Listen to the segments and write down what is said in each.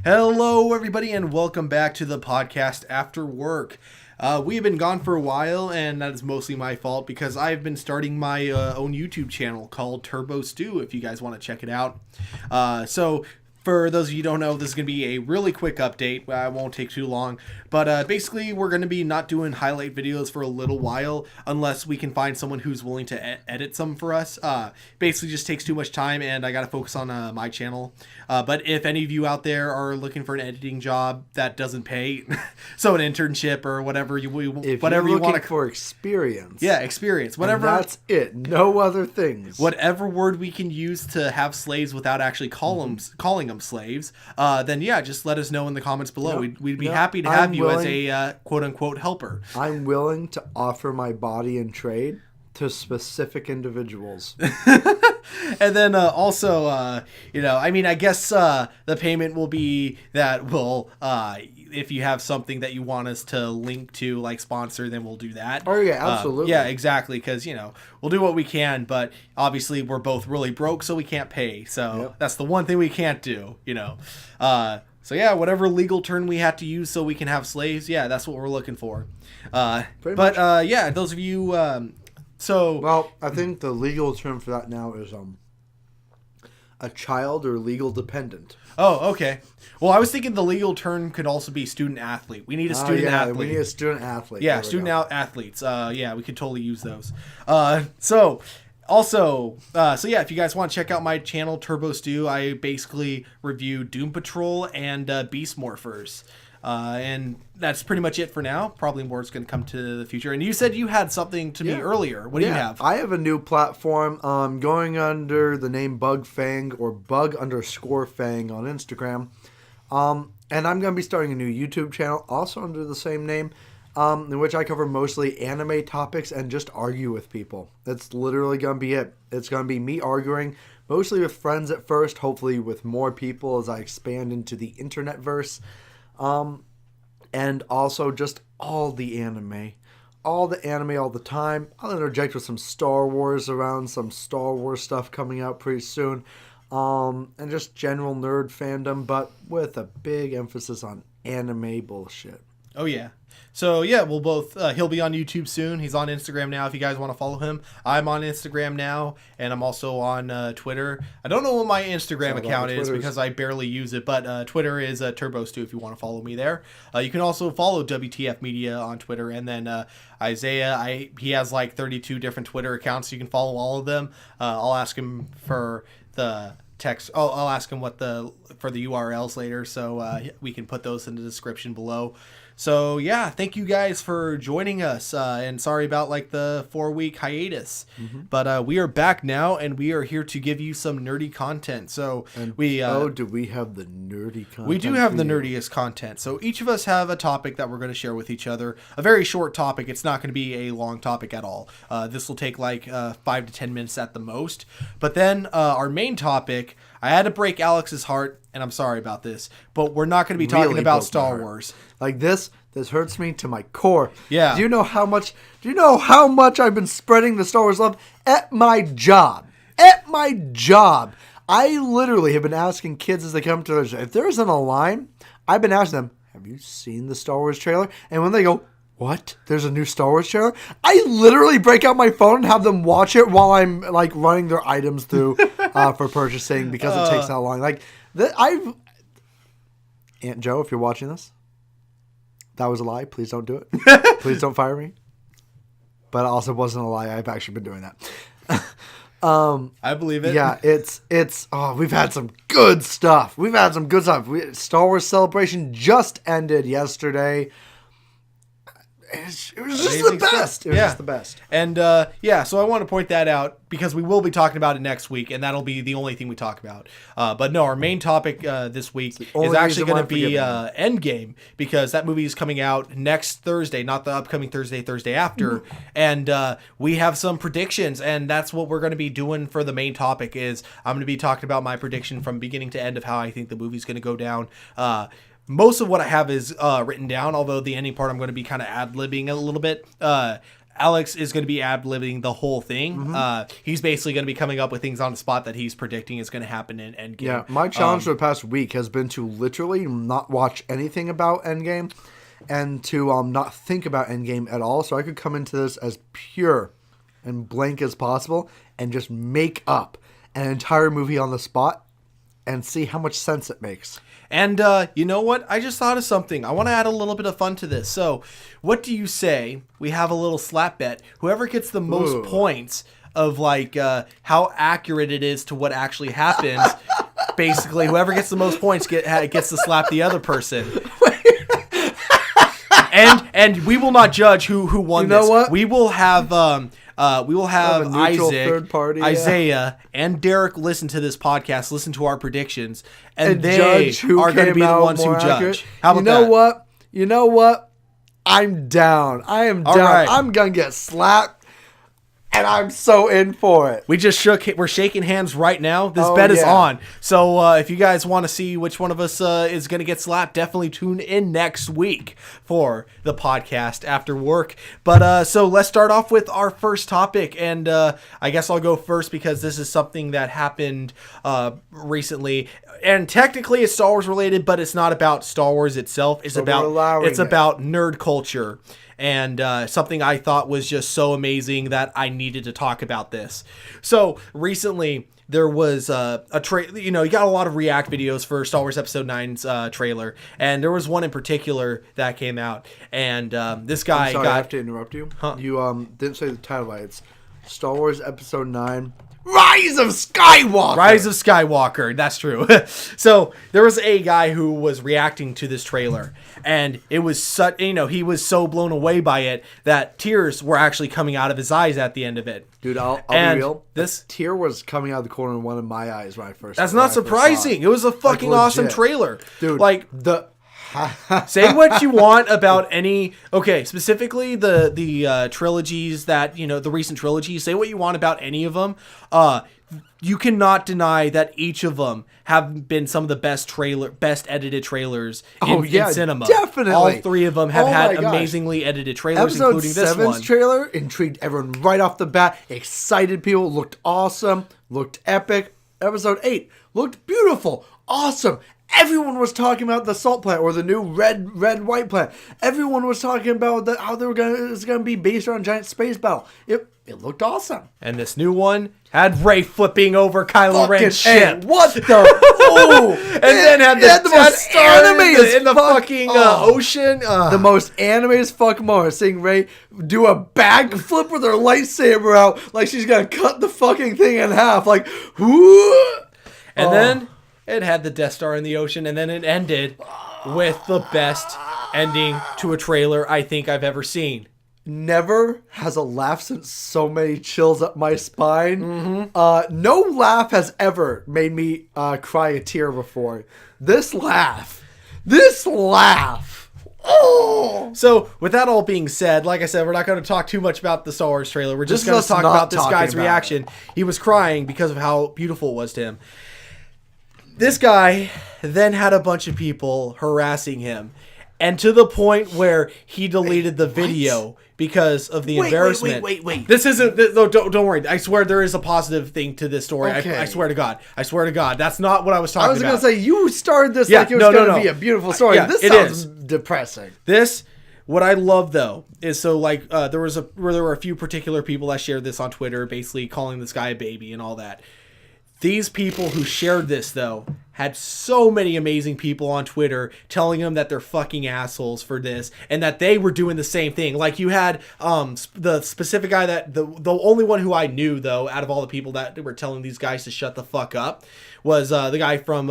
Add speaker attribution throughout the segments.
Speaker 1: Hello, everybody, and welcome back to the podcast After Work. We have been gone for a while, and that is mostly my fault because I've been starting my own YouTube channel called TurboStew, if you guys want to check it out. So for those of you who don't know, this is going to be a really quick update. I won't take too long. But basically, we're going to be not doing highlight videos for a little while unless we can find someone who's willing to edit some for us. Basically, just takes too much time, and I got to focus on my channel. But if any of you out there are looking for an editing job that doesn't pay, so an internship or whatever you want to
Speaker 2: for experience.
Speaker 1: Yeah, experience. Whatever.
Speaker 2: And that's it. No other things.
Speaker 1: Whatever word we can use to have slaves without actually calling them slaves, then yeah, just let us know in the comments below. We'd be happy to have you as a quote-unquote helper.
Speaker 2: I'm willing to offer my body in trade to specific individuals.
Speaker 1: And then also, I guess the payment will be that if you have something that you want us to link to, like sponsor, then we'll do that.
Speaker 2: Oh, yeah, absolutely.
Speaker 1: Yeah, exactly, because, we'll do what we can, but obviously we're both really broke, so we can't pay. So That's the one thing we can't do, So yeah, whatever legal term we have to use so we can have slaves, yeah, that's what we're looking for. Yeah, those of you...
Speaker 2: Well, I think the legal term for that now is a child or legal dependent.
Speaker 1: Oh, okay. Well, I was thinking the legal term could also be student athlete. We need a student athlete.
Speaker 2: We need a student athlete.
Speaker 1: Yeah, student athletes. Yeah, we could totally use those. So yeah, if you guys want to check out my channel, TurboStew, I basically review Doom Patrol and Beast Morphers. And that's pretty much it for now. Probably more is going to come to the future. And you said you had something to me earlier. What do you have?
Speaker 2: I have a new platform going under the name BugFang or Bug_Fang on Instagram. And I'm going to be starting a new YouTube channel also under the same name, in which I cover mostly anime topics and just argue with people. That's literally going to be it. It's going to be me arguing, mostly with friends at first, hopefully with more people as I expand into the internet-verse. And also just all the anime all the time. I'll interject with some Star Wars around, some Star Wars stuff coming out pretty soon, and just general nerd fandom, but with a big emphasis on anime bullshit.
Speaker 1: Oh yeah. So yeah, we'll both, he'll be on YouTube soon. He's on Instagram now if you guys want to follow him. I'm on Instagram now, and I'm also on Twitter. I don't know what my Instagram account is because I barely use it, but Twitter is TurboStew if you want to follow me there. You can also follow WTF Media on Twitter, and then Isaiah, he has like 32 different Twitter accounts, so you can follow all of them. I'll ask him for the text. I'll ask him for the URLs later, so we can put those in the description below. So yeah, thank you guys for joining us, and sorry about like the 4-week hiatus, but we are back now, and we are here to give you some nerdy content. So
Speaker 2: do we have the nerdy content?
Speaker 1: We do have the nerdiest content. So each of us have a topic that we're going to share with each other. A very short topic. It's not going to be a long topic at all. This will take like 5 to 10 minutes at the most. But then our main topic, I had to break Alex's heart, and I'm sorry about this, but we're not going to be talking about Star Wars.
Speaker 2: Like this hurts me to my core.
Speaker 1: Yeah.
Speaker 2: Do you know how much I've been spreading the Star Wars love at my job? At my job. I literally have been asking kids as they come to their job, if there isn't a line, I've been asking them, have you seen the Star Wars trailer? And when they go, what? There's a new Star Wars trailer? I literally break out my phone and have them watch it while I'm like running their items through for purchasing because it takes that long. Like Aunt Joe, if you're watching this, that was a lie. Please don't do it. Please don't fire me. But it also wasn't a lie. I've actually been doing that.
Speaker 1: I believe it.
Speaker 2: Yeah, we've had some good stuff. Star Wars Celebration just ended yesterday. It was just the best. It was just the best.
Speaker 1: And so I want to point that out because we will be talking about it next week, and that'll be the only thing we talk about. But no, our main topic this week is actually going to be Endgame, because that movie is coming out next Thursday, not the upcoming Thursday after. And we have some predictions, and that's what we're going to be doing for the main topic. Is I'm going to be talking about my prediction from beginning to end of how I think the movie's going to go down. Most of what I have is written down, although the ending part I'm going to be kind of ad-libbing a little bit. Alex is going to be ad-libbing the whole thing. He's basically going to be coming up with things on the spot that he's predicting is going to happen in Endgame.
Speaker 2: Yeah, my challenge for the past week has been to literally not watch anything about Endgame and to not think about Endgame at all, so I could come into this as pure and blank as possible and just make up an entire movie on the spot and see how much sense it makes.
Speaker 1: And you know what? I just thought of something. I want to add a little bit of fun to this. So, what do you say we have a little slap bet? Whoever gets the most points of like how accurate it is to what actually happens, basically, whoever gets the most points gets to slap the other person. And we will not judge who won this.
Speaker 2: You know what?
Speaker 1: We will have Isaac,
Speaker 2: third party,
Speaker 1: Isaiah, and Derek listen to this podcast, listen to our predictions, and they
Speaker 2: judge who
Speaker 1: are going to be the ones who
Speaker 2: accurate.
Speaker 1: judge. How about that?
Speaker 2: You know what? I'm down. I am down.
Speaker 1: Right.
Speaker 2: I'm going to get slapped, and I'm so in for it.
Speaker 1: We're shaking hands right now. This bet is on. So if you guys want to see which one of us is going to get slapped, definitely tune in next week for the podcast after work. But so let's start off with our first topic. And I guess I'll go first because this is something that happened recently. And technically it's Star Wars related, but it's not about Star Wars itself. It's about nerd culture. And something I thought was just so amazing that I needed to talk about this. So recently there was a trailer. You got a lot of react videos for Star Wars Episode 9's trailer, and there was one in particular that came out. And this guy
Speaker 2: I have to interrupt you.
Speaker 1: Huh?
Speaker 2: You didn't say the title right. It's Star Wars Episode 9. Rise of Skywalker.
Speaker 1: Rise of Skywalker. That's true. So there was a guy who was reacting to this trailer, and it was such, he was so blown away by it that tears were actually coming out of his eyes at the end of it.
Speaker 2: Dude, I'll be real.
Speaker 1: This
Speaker 2: tear was coming out of the corner of one of my eyes when I first.
Speaker 1: That's not surprising. It was a fucking awesome trailer,
Speaker 2: dude.
Speaker 1: Like say what you want about specifically the trilogies that, the recent trilogies. Say what you want about any of them. You cannot deny that each of them have been some of the best edited trailers in cinema.
Speaker 2: Definitely.
Speaker 1: All three of them have had amazingly edited trailers, including this one.
Speaker 2: Episode 7's trailer intrigued everyone right off the bat, excited people, looked awesome, looked epic. Episode 8 looked beautiful, awesome. Everyone was talking about the salt plant or the new red white plant. Everyone was talking about how it's gonna be based on a giant space battle. It looked awesome.
Speaker 1: And this new one had Rey flipping over Kylo Ren's ship.
Speaker 2: What the? Oh!
Speaker 1: And then had the most anime in the fucking ocean.
Speaker 2: The most anime as fuck moment. Seeing Rey do a backflip with her lightsaber out like she's gonna cut the fucking thing in half. Like, whoo!
Speaker 1: And then it had the Death Star in the ocean, and then it ended with the best ending to a trailer I think I've ever seen.
Speaker 2: Never has a laugh sent so many chills up my spine. No laugh has ever made me cry a tear before. This laugh. Oh!
Speaker 1: So, with that all being said, like I said, we're not going to talk too much about the Star Wars trailer. We're just going to talk about this guy's reaction. He was crying because of how beautiful it was to him. This guy then had a bunch of people harassing him, and to the point where he deleted the video because of the embarrassment.
Speaker 2: Wait.
Speaker 1: This isn't. Don't worry. I swear there is a positive thing to this story.
Speaker 2: Okay.
Speaker 1: I swear to God. That's not what I was talking about.
Speaker 2: I was going to say, you started this like it was going to be a beautiful story. This sounds depressing.
Speaker 1: What I love though is there were a few particular people that shared this on Twitter, basically calling this guy a baby and all that. These people who shared this, though, had so many amazing people on Twitter telling them that they're fucking assholes for this and that they were doing the same thing. Like, you had the specific guy that the only one who I knew, though, out of all the people that were telling these guys to shut the fuck up was the guy from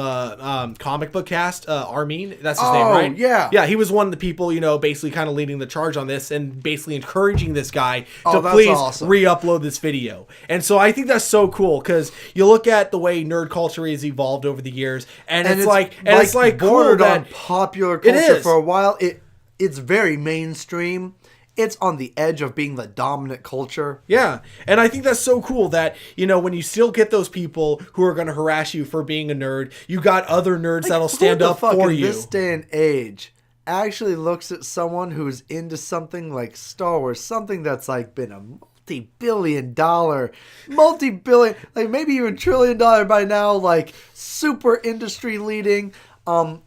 Speaker 1: Comic Book Cast, Armin. That's his name, right?
Speaker 2: Yeah.
Speaker 1: Yeah, he was one of the people, basically kind of leading the charge on this and basically encouraging this guy to please re-upload this video. And so I think that's so cool because you look at the way nerd culture has evolved over the years, and it's like
Speaker 2: bordered
Speaker 1: cool
Speaker 2: on popular culture for a while. It's very mainstream. It's on the edge of being the dominant culture.
Speaker 1: Yeah. And I think that's so cool that, when you still get those people who are going to harass you for being a nerd, you got other nerds that'll stand up for you.
Speaker 2: In this day and age actually looks at someone who's into something like Star Wars, something that's like been a multi-billion, like maybe even $1 trillion by now, like super industry leading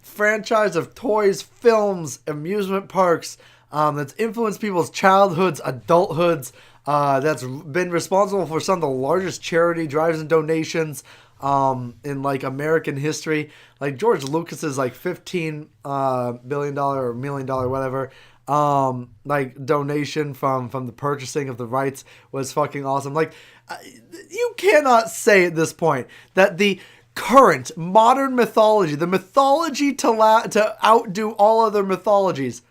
Speaker 2: franchise of toys, films, amusement parks that's influenced people's childhoods, adulthoods, that's been responsible for some of the largest charity drives and donations in like American history. Like George Lucas's like $15 billion or $1 million, whatever, like donation from the purchasing of the rights was fucking awesome. Like you cannot say at this point that the current modern mythology, the mythology to outdo all other mythologies,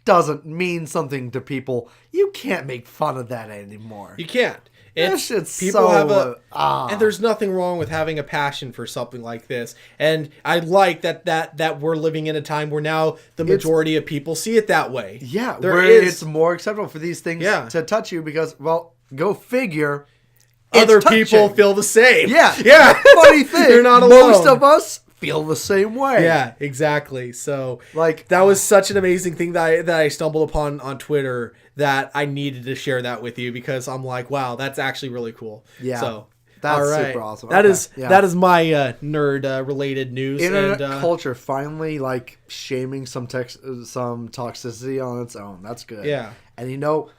Speaker 2: doesn't mean something to people. You can't make fun of that anymore.
Speaker 1: You can't.
Speaker 2: It's people have
Speaker 1: and there's nothing wrong with having a passion for something like this. And I like that we're living in a time where now the majority of people see it that way.
Speaker 2: Yeah, it's more acceptable for these things to touch you because, well, go figure.
Speaker 1: Other people feel the same.
Speaker 2: Yeah. Funny thing.
Speaker 1: You're not alone.
Speaker 2: Most of us feel the same way.
Speaker 1: Yeah, exactly. So
Speaker 2: like
Speaker 1: that was such an amazing thing that I stumbled upon on Twitter that I needed to share that with you because I'm like, wow, that's actually really cool.
Speaker 2: Yeah.
Speaker 1: So
Speaker 2: that's super awesome.
Speaker 1: That is my nerd related news.
Speaker 2: Internet culture finally like shaming some toxicity on its own. That's good.
Speaker 1: Yeah.
Speaker 2: And you know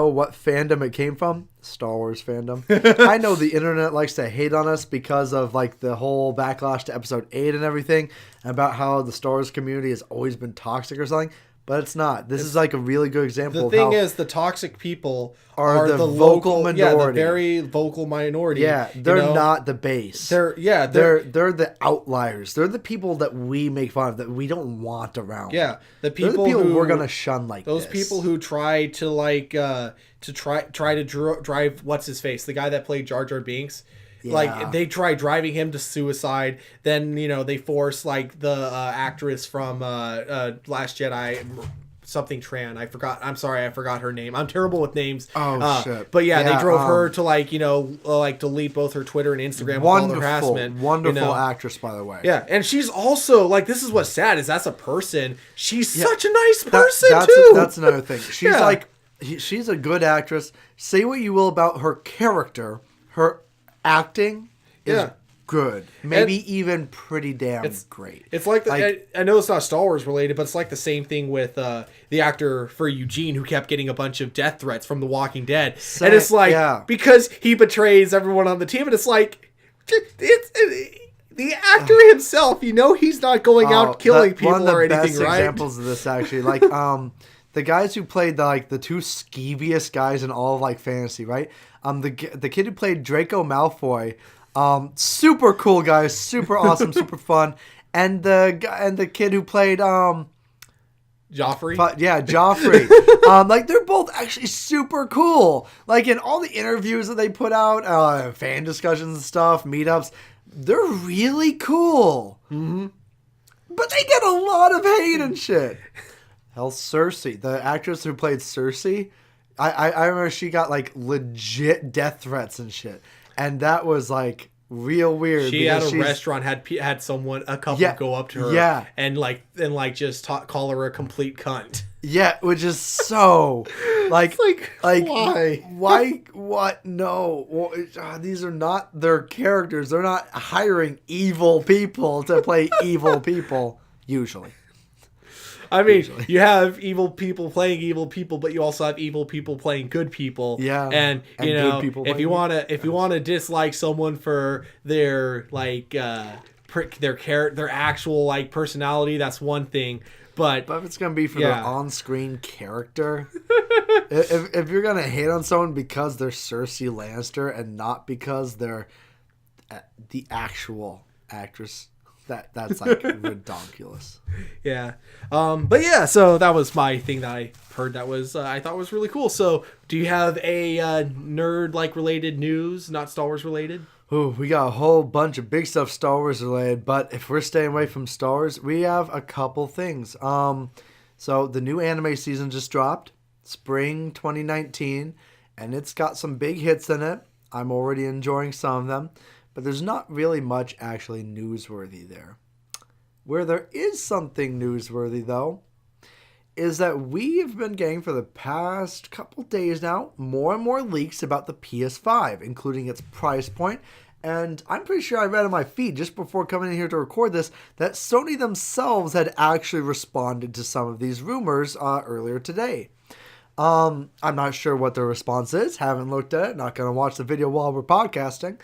Speaker 2: what fandom it came from? Star Wars fandom. I know the internet likes to hate on us because of like the whole backlash to episode 8 and everything, and about how the Star Wars community has always been toxic or something. But it's not. This is like a really good example.
Speaker 1: The thing is, the toxic people
Speaker 2: are the vocal minority.
Speaker 1: Yeah, the very vocal minority.
Speaker 2: Yeah, they're not the base. They're the outliers. They're the people that we make fun of, that we don't want around.
Speaker 1: Yeah, the people
Speaker 2: who we're gonna shun like
Speaker 1: those
Speaker 2: this.
Speaker 1: People who try to like try to drive what's his face, the guy that played Jar Jar Binks. Yeah. Like they try driving him to suicide. Then they force like the actress from Last Jedi, something Tran. I forgot. I'm sorry, I forgot her name. I'm terrible with names.
Speaker 2: Oh shit!
Speaker 1: But yeah, they drove her to like like delete both her Twitter and Instagram with all the harassment.
Speaker 2: Wonderful actress, by the way.
Speaker 1: Yeah, and she's also like, this is what's sad is that's a person. She's such a nice person too.
Speaker 2: That's another thing. She's like she's a good actress. Say what you will about her character, her acting is good, maybe even pretty damn great.
Speaker 1: It's like I know it's not Star Wars related, but it's like the same thing with the actor for Eugene, who kept getting a bunch of death threats from The Walking Dead, and it's like because he betrays everyone on the team, and it's like it's the actor himself. He's not going out killing people or anything. One of the best
Speaker 2: examples of this, actually, like the guys who played the two skeeviest guys in all of like fantasy, right? The kid who played Draco Malfoy, super cool guy, super awesome, super fun, and the kid who played
Speaker 1: Joffrey.
Speaker 2: Joffrey. Like they're both actually super cool. Like in all the interviews that they put out, fan discussions and stuff, meetups, they're really cool.
Speaker 1: Mm-hmm.
Speaker 2: But they get a lot of hate and shit. Hell, Cersei, the actress who played Cersei, I remember she got like legit death threats and shit, and that was like real weird.
Speaker 1: She at a restaurant had a couple go up to her, and just call her a complete cunt.
Speaker 2: Yeah, which is so like why what no these are not their characters. They're not hiring evil people to play evil people usually.
Speaker 1: I mean, you have evil people playing evil people, but you also have evil people playing good people.
Speaker 2: Yeah,
Speaker 1: and if you want to dislike someone for their like their actual like personality, that's one thing. But
Speaker 2: if it's gonna be for their on-screen character, if you're gonna hate on someone because they're Cersei Lannister and not because they're the actual actress. That's like ridiculous.
Speaker 1: Yeah. But yeah, so that was my thing that I heard that was I thought was really cool. So do you have a nerd like related news, not Star Wars related?
Speaker 2: Ooh, we got a whole bunch of big stuff Star Wars related, but if we're staying away from Star Wars, we have a couple things. So the new anime season just dropped, spring 2019, and it's got some big hits in it. I'm already enjoying some of them. But there's not really much actually newsworthy there. Where there is something newsworthy, though, is that we have been getting for the past couple days now more and more leaks about the PS5, including its price point. And I'm pretty sure I read on my feed just before coming in here to record this that Sony themselves had actually responded to some of these rumors earlier today. I'm not sure what the response is. Haven't looked at it. Not going to watch the video while we're podcasting.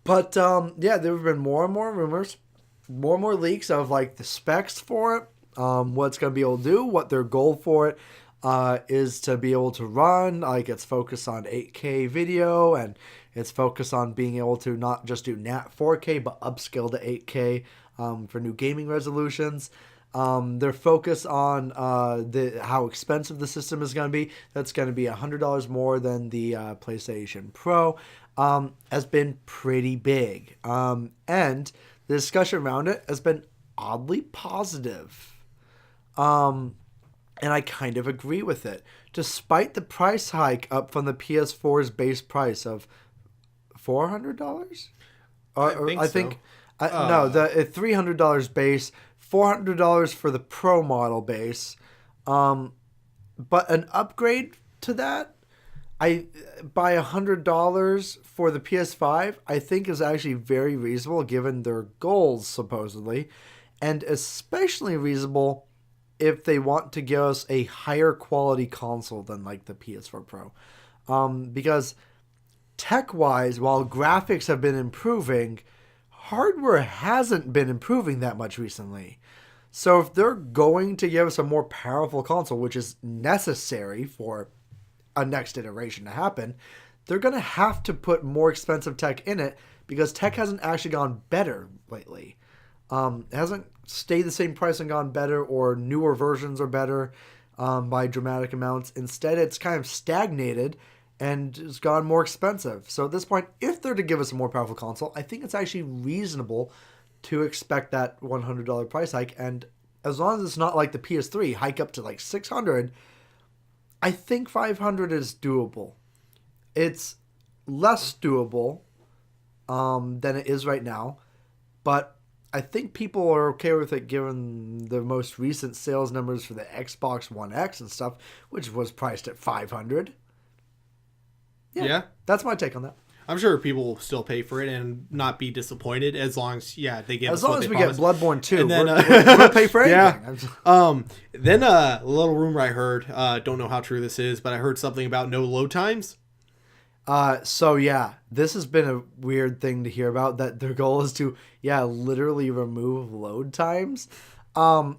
Speaker 2: But yeah, there have been more and more rumors, more and more leaks of like the specs for it, what it's going to be able to do, what their goal for it is to be able to run. Like it's focused on 8K video, and it's focused on being able to not just do Nat 4K but upscale to 8K for new gaming resolutions. They're focused on how expensive the system is going to be. That's going to be $100 more than the PlayStation Pro. Has been pretty big. And the discussion around it has been oddly positive. And I kind of agree with it. Despite the price hike up from the PS4's base price of $400? I think no, the $300 base, $400 for the Pro model base. But an upgrade to that, by $100 for the PS5, I think is actually very reasonable given their goals, supposedly. And especially reasonable if they want to give us a higher quality console than like the PS4 Pro. Because tech-wise, while graphics have been improving, hardware hasn't been improving that much recently. So if they're going to give us a more powerful console, which is necessary for a next iteration to happen, they're going to have to put more expensive tech in it because tech hasn't actually gone better lately. It hasn't stayed the same price and gone better, or newer versions are better by dramatic amounts. Instead, it's kind of stagnated and it's gone more expensive. So at this point, if they're to give us a more powerful console, I think it's actually reasonable to expect that $100 price hike. And as long as it's not like the PS3 hike up to like $600, I think $500 is doable. It's less doable than it is right now, but I think people are okay with it given the most recent sales numbers for the Xbox One X and stuff, which was priced at $500. Yeah. That's my take on that.
Speaker 1: I'm sure people will still pay for it and not be disappointed as long as they give
Speaker 2: as
Speaker 1: us
Speaker 2: long
Speaker 1: what
Speaker 2: as
Speaker 1: they
Speaker 2: we
Speaker 1: promise.
Speaker 2: get Bloodborne 2, and then, we'll pay for anything.
Speaker 1: Yeah. Then a little rumor I heard, don't know how true this is, but I heard something about no load times.
Speaker 2: So yeah, this has been a weird thing to hear about, that their goal is to literally remove load times. I'm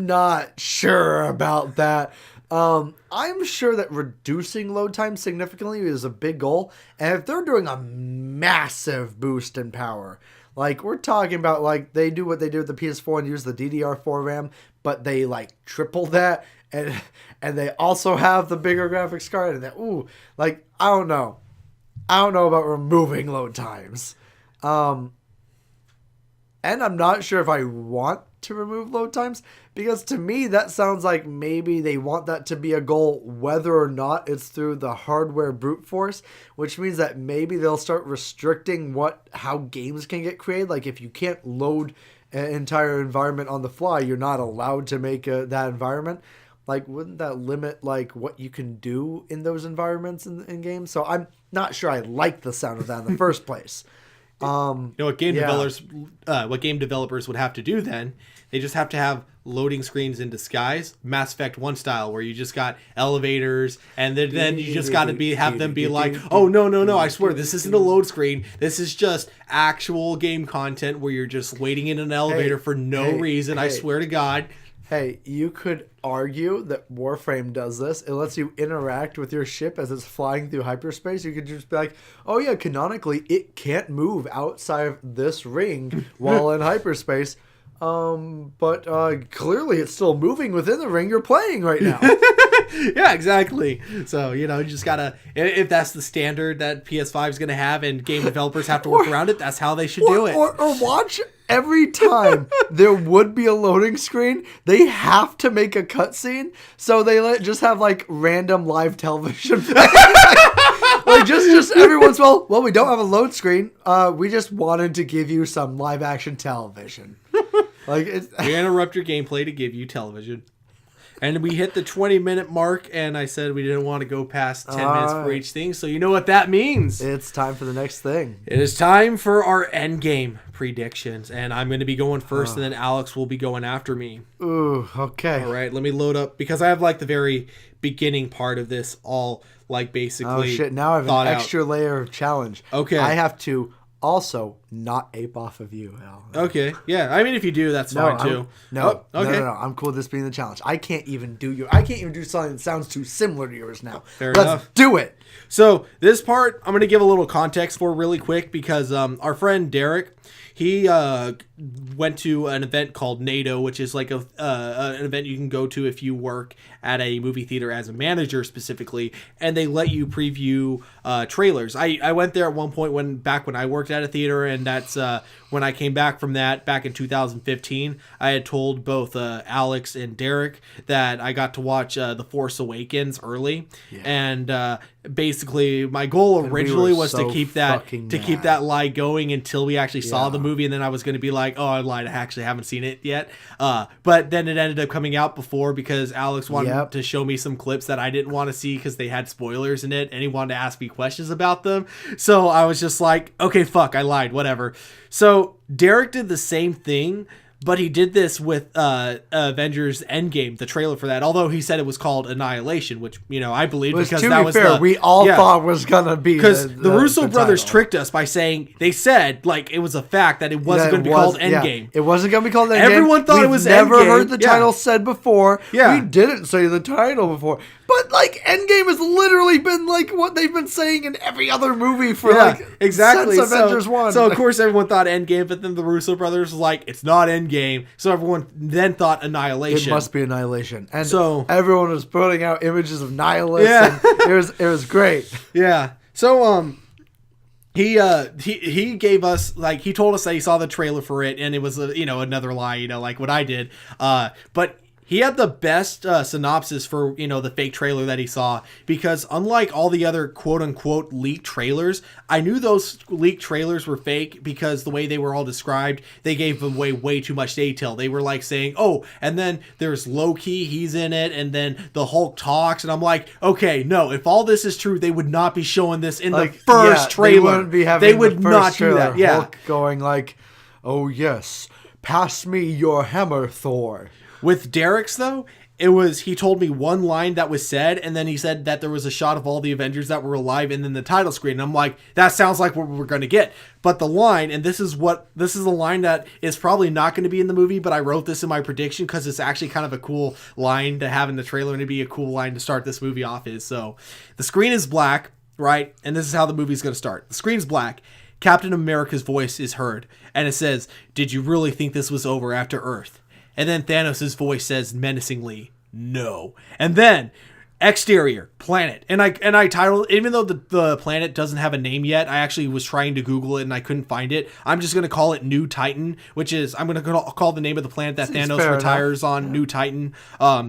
Speaker 2: not sure about that. I'm sure that reducing load time significantly is a big goal. And if they're doing a massive boost in power, like we're talking about, like they do what they do with the PS4 and use the DDR4 RAM, but they like triple that, and they also have the bigger graphics card, and I don't know about removing load times. And I'm not sure if I want to remove load times, because to me that sounds like maybe they want that to be a goal whether or not it's through the hardware brute force, which means that maybe they'll start restricting how games can get created. Like if you can't load an entire environment on the fly, you're not allowed to make that environment. Like, wouldn't that limit like what you can do in those environments in games? So I'm not sure I like the sound of that in the first place.
Speaker 1: What game developers would have to do then? They just have to have loading screens in disguise, Mass Effect 1 style, where you just got elevators, and then you just got to have them be like, oh no, I swear this isn't a load screen. This is just actual game content where you're just waiting in an elevator for no reason. I swear to God.
Speaker 2: Hey, you could argue that Warframe does this. It lets you interact with your ship as it's flying through hyperspace. You could just be like, oh yeah, canonically, it can't move outside of this ring while in hyperspace. But clearly it's still moving within the ring you're playing right now.
Speaker 1: Yeah, exactly. So, you just gotta, if that's the standard that PS5 is gonna have and game developers have to work around it, that's how they should do it.
Speaker 2: Or watch every time there would be a loading screen, they have to make a cutscene, so they just have like random live television playing. Like just every once in a while, we don't have a load screen. We just wanted to give you some live action television. Like
Speaker 1: we interrupt your gameplay to give you television. And we hit the 20-minute mark, and I said we didn't want to go past 10 minutes for each thing. So you know what that means.
Speaker 2: It's time for the next thing.
Speaker 1: It is time for our Endgame predictions. And I'm going to be going first, and then Alex will be going after me.
Speaker 2: Ooh, okay.
Speaker 1: All right, let me load up, because I have like the very beginning part of this all like basically.
Speaker 2: Oh, shit. Now I have an extra layer of challenge.
Speaker 1: Okay.
Speaker 2: I have to also not ape off of you, Al.
Speaker 1: Okay. Yeah. I mean, if you do, that's fine too.
Speaker 2: No.
Speaker 1: Oh, okay.
Speaker 2: No. I'm cool with this being the challenge. I can't even do something that sounds too similar to yours now.
Speaker 1: Fair enough.
Speaker 2: Let's do it.
Speaker 1: So this part, I'm going to give a little context for really quick, because our friend Derek, he went to an event called NATO, which is like an event you can go to if you work at a movie theater as a manager specifically, and they let you preview trailers. I went there at one point back when I worked at a theater, and that's when I came back from that back in 2015. I had told both Alex and Derek that I got to watch The Force Awakens early, and basically my goal originally was to keep that lie going until we actually saw the movie, and then I was going to be like, oh, I lied, I actually haven't seen it yet, but then it ended up coming out before, because Alex wanted to show me some clips that I didn't want to see because they had spoilers in it, and he wanted to ask me questions about them. So I was just like, okay, fuck, I lied, whatever. So Derek did the same thing, but he did this with Avengers Endgame, the trailer for that. Although he said it was called Annihilation, which, I believe, because that was fair,
Speaker 2: we all thought was gonna be,
Speaker 1: because the Russo brothers tricked us by saying, they said like it was a fact that it wasn't going to be called Endgame.
Speaker 2: It wasn't going to be called Endgame.
Speaker 1: Everyone thought it was
Speaker 2: never
Speaker 1: Endgame.
Speaker 2: Heard the title said before.
Speaker 1: Yeah.
Speaker 2: We didn't say the title before. But like Endgame has literally been like what they've been saying in every other movie for
Speaker 1: exactly
Speaker 2: since Avengers 1.
Speaker 1: So of course everyone thought Endgame, but then the Russo brothers was like, it's not Endgame. So everyone then thought Annihilation.
Speaker 2: It must be Annihilation. And so everyone was putting out images of nihilists.
Speaker 1: Yeah.
Speaker 2: And it was great.
Speaker 1: Yeah. So he gave us, like, he told us that he saw the trailer for it, and it was another lie, like what I did. But he had the best synopsis for, the fake trailer that he saw, because unlike all the other quote-unquote leaked trailers, I knew those leaked trailers were fake because the way they were all described, they gave away way too much detail. They were like saying, oh, and then there's Loki, he's in it, and then the Hulk talks, and I'm like, okay, no, if all this is true, they would not be showing this in the first trailer.
Speaker 2: They wouldn't be having
Speaker 1: would not do that. Yeah.
Speaker 2: Hulk going like, oh yes, pass me your hammer, Thor.
Speaker 1: With Derek's, though, he told me one line that was said, and then he said that there was a shot of all the Avengers that were alive, and then the title screen. And I'm like, that sounds like what we're going to get. But the line, and this is a line that is probably not going to be in the movie, but I wrote this in my prediction because it's actually kind of a cool line to have in the trailer, and it'd be a cool line to start this movie off is. So the screen is black, right? And this is how the movie's going to start. The screen's black. Captain America's voice is heard, and it says, "Did you really think this was over after Earth?" And then Thanos' voice says menacingly, "No." And then exterior planet, and I titled, even though the planet doesn't have a name yet, I actually was trying to Google it and I couldn't find it. I'm just going to call it New Titan, which is, I'm going to call the name of the planet that Thanos retires on, New Titan.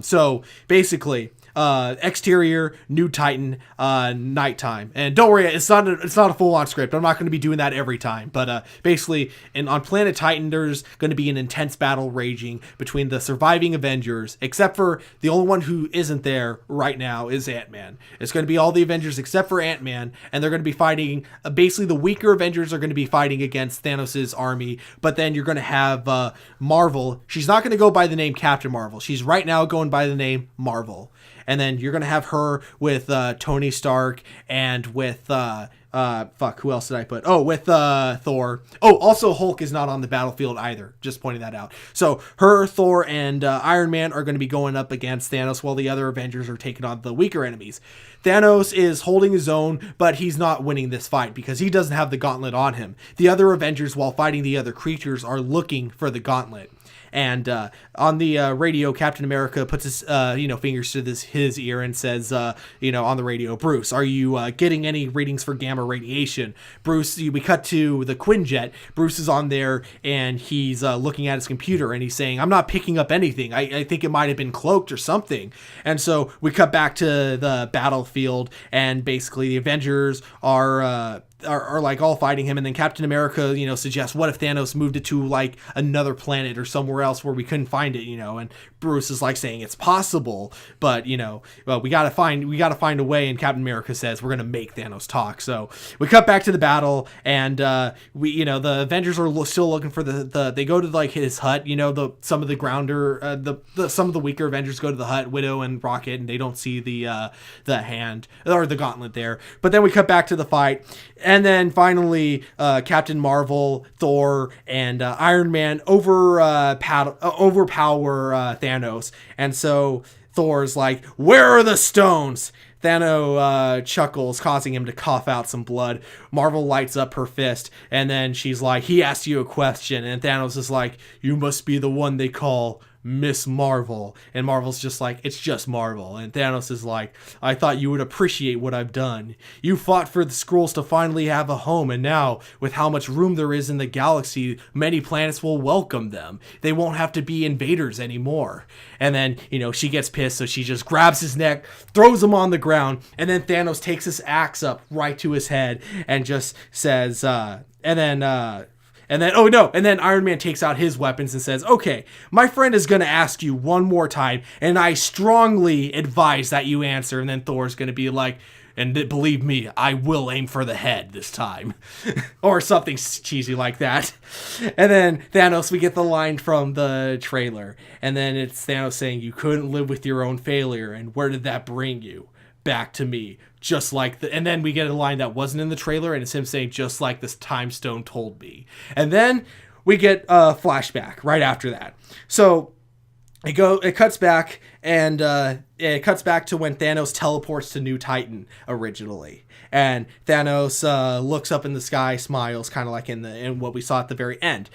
Speaker 1: So basically, exterior, New Titan, nighttime. And don't worry, it's not a full-on script. I'm not going to be doing that every time. But basically, on planet Titan, there's going to be an intense battle raging between the surviving Avengers, except for the only one who isn't there right now is Ant-Man. It's going to be all the Avengers except for Ant-Man, and they're going to be fighting, basically the weaker Avengers are going to be fighting against Thanos' army, but then you're going to have Marvel. She's not going to go by the name Captain Marvel. She's right now going by the name Marvel. And then you're going to have her with Tony Stark and with, who else did I put? Oh, with Thor. Oh, also Hulk is not on the battlefield either. Just pointing that out. So her, Thor, and Iron Man are going to be going up against Thanos while the other Avengers are taking on the weaker enemies. Thanos is holding his own, but he's not winning this fight because he doesn't have the gauntlet on him. The other Avengers, while fighting the other creatures, are looking for the gauntlet. And on the radio, Captain America puts his fingers to his ear and says, on the radio, "Bruce, are you getting any readings for gamma radiation?" Bruce, we cut to the Quinjet. Bruce is on there and he's looking at his computer and he's saying, "I'm not picking up anything. I think it might have been cloaked or something." And so we cut back to the battlefield, and basically the Avengers are are like all fighting him, and then Captain America, suggests, what if Thanos moved it to like another planet or somewhere else where we couldn't find it, and Bruce is like saying it's possible, but well, we gotta find a way, and Captain America says we're gonna make Thanos talk. So we cut back to the battle, and the Avengers are still looking for they go to like his hut, some of the weaker Avengers go to the hut, Widow and Rocket, and they don't see the hand or the gauntlet there. But then we cut back to the fight. And then finally, Captain Marvel, Thor, and Iron Man overpower Thanos. And so Thor's like, where are the stones? Thanos chuckles, causing him to cough out some blood. Marvel lights up her fist, and then she's like, he asked you a question. And Thanos is like, you must be the one they call Miss Marvel. And Marvel's just like, it's just Marvel. And Thanos is like, I thought you would appreciate what I've done. You fought for the Skrulls to finally have a home, and now, with how much room there is in the galaxy, many planets will welcome them. They won't have to be invaders anymore. And then, she gets pissed, so she just grabs his neck, throws him on the ground, and then Thanos takes his axe up right to his head and just says, and then Iron Man takes out his weapons and says, okay, my friend is going to ask you one more time, and I strongly advise that you answer. And then Thor's going to be like, and believe me, I will aim for the head this time. Or something cheesy like that. And then Thanos, we get the line from the trailer. And then it's Thanos saying, you couldn't live with your own failure, and where did that bring you? Back to me. Just like and then we get a line that wasn't in the trailer, and it's him saying, just like this time stone told me. And then we get a flashback right after that. So it cuts back, and it cuts back to when Thanos teleports to New Titan originally. And Thanos looks up in the sky, smiles, kind of like in what we saw at the very end.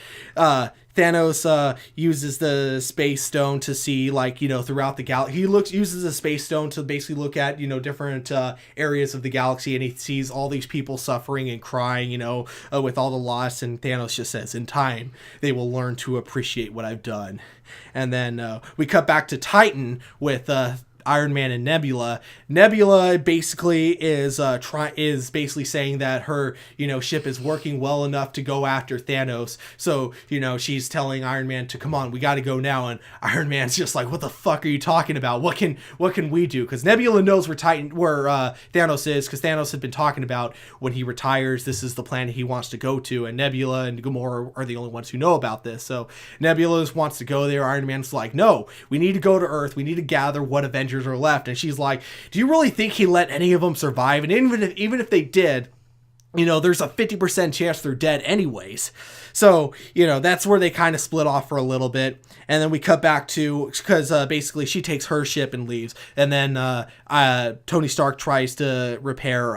Speaker 1: Thanos uses the space stone to see, like, throughout the galaxy. He uses the space stone to basically look at, different areas of the galaxy, and he sees all these people suffering and crying, with all the loss. And Thanos just says, in time, they will learn to appreciate what I've done. And then we cut back to Titan with Iron Man and Nebula. Nebula basically is basically saying that her ship is working well enough to go after Thanos. So she's telling Iron Man to come on, we got to go now. And Iron Man's just like, what the fuck are you talking about? What can we do? Because Nebula knows where Thanos is, because Thanos had been talking about when he retires, this is the planet he wants to go to. And Nebula and Gamora are the only ones who know about this. So Nebula wants to go there. Iron Man's like, no, we need to go to Earth. We need to gather what Avengers are left. And she's like, do you really think he let any of them survive? And even if they did, there's a 50% chance they're dead anyways. So, that's where they kind of split off for a little bit. And then we cut back to, because basically she takes her ship and leaves. And then Tony Stark tries to repair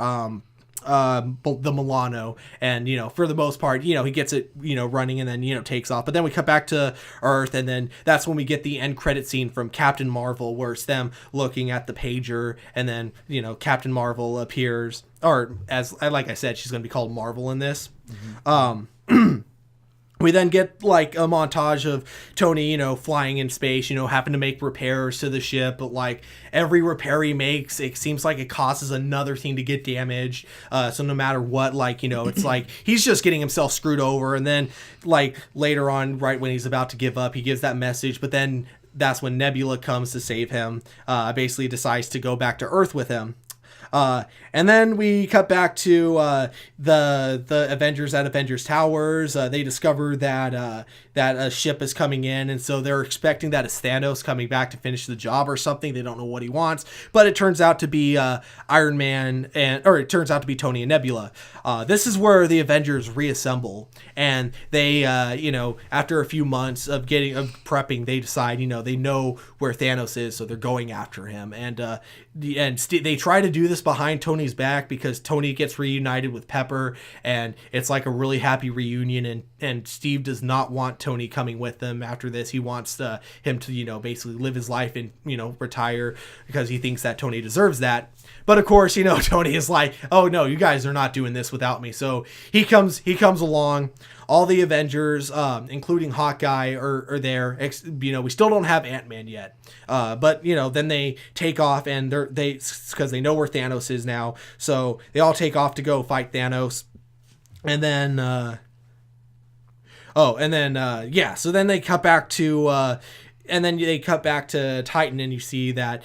Speaker 1: the Milano, and for the most part he gets it running, and then takes off. But then we cut back to Earth, and then that's when we get the end credit scene from Captain Marvel, where it's them looking at the pager, and then Captain Marvel appears, or as like I said, she's going to be called Marvel in this. We then get like a montage of Tony, flying in space, having to make repairs to the ship. But like every repair he makes, it seems like it causes another thing to get damaged. So no matter what, like, it's like he's just getting himself screwed over. And then like later on, right when he's about to give up, he gives that message. But then that's when Nebula comes to save him, basically decides to go back to Earth with him. And then we cut back to the Avengers at Avengers Towers. They discover that a ship is coming in, and so they're expecting that it's Thanos coming back to finish the job or something. They don't know what he wants, but it turns out to be Iron Man, or it turns out to be Tony and Nebula. This is where the Avengers reassemble, and they, after a few months of prepping, they decide, they know where Thanos is, so they're going after him. And they try to do this behind Tony's back, because Tony gets reunited with Pepper, and it's like a really happy reunion, and Steve does not want Tony coming with them after this. He wants him to, basically live his life and, retire, because he thinks that Tony deserves that. But of course, Tony is like, oh no, you guys are not doing this without me. So he comes along. All the Avengers, including Hawkeye, are there. We still don't have Ant-Man yet. But then they take off, and because they know where Thanos is now. So they all take off to go fight Thanos. And then, so then they cut back to, Titan, and you see that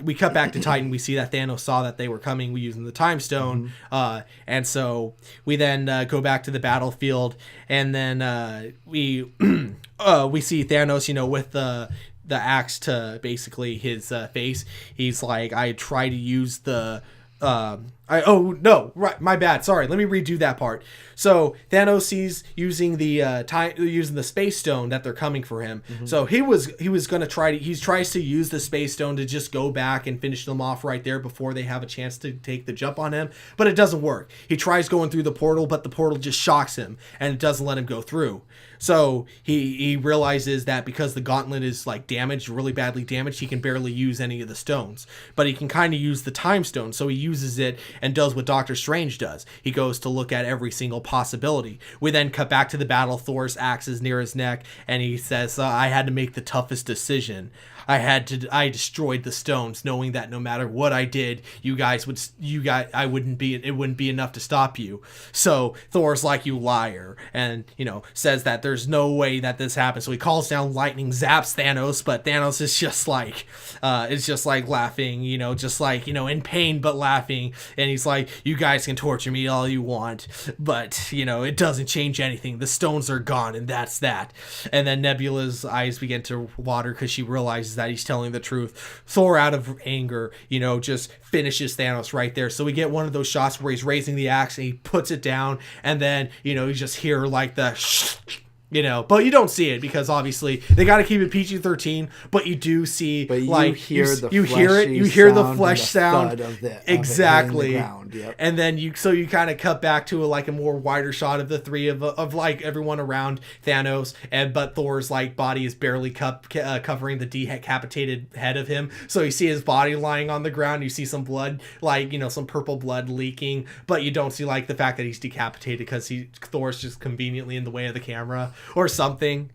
Speaker 1: we cut back to Titan. We see that Thanos saw that they were coming. We using the Time Stone, and so we then go back to the battlefield, and then we see Thanos, with the axe to basically his face. He's like, I try to use the. My bad. Sorry, let me redo that part. So Thanos sees using the space stone that they're coming for him. So he was gonna he tries to use the space stone to just go back and finish them off right there before they have a chance to take the jump on him, but it doesn't work. He tries going through the portal, but the portal just shocks him and it doesn't let him go through. So he realizes that because the gauntlet is like damaged, really badly damaged, he can barely use any of the stones, but he can kind of use the Time Stone. So he uses it and does what Doctor Strange does. He goes to look at every single possibility. We then cut back to the battle. Thor's axe is near his neck, and he says, I had to make the toughest decision. I destroyed the stones, knowing that no matter what I did, it wouldn't be enough to stop you. So Thor's like, you liar, and says that there's no way that this happens. So he calls down lightning, zaps Thanos, but Thanos is just like laughing, in pain but laughing, and he's like, you guys can torture me all you want, but it doesn't change anything. The stones are gone, and that's that. And then Nebula's eyes begin to water because she realizes that he's telling the truth. Thor, out of anger, just finishes Thanos right there. So we get one of those shots where he's raising the axe and he puts it down, and then you just hear like the but you don't see it because obviously they got to keep it PG-13, but you do see,
Speaker 2: but
Speaker 1: like,
Speaker 2: you hear
Speaker 1: the flesh sound exactly.
Speaker 2: Yep.
Speaker 1: And then you kind of cut back to a more wider shot of the three of like everyone around Thanos, but Thor's like body is barely covering the decapitated head of him, so you see his body lying on the ground. You see some blood, some purple blood leaking, but you don't see like the fact that he's decapitated because Thor's just conveniently in the way of the camera or something.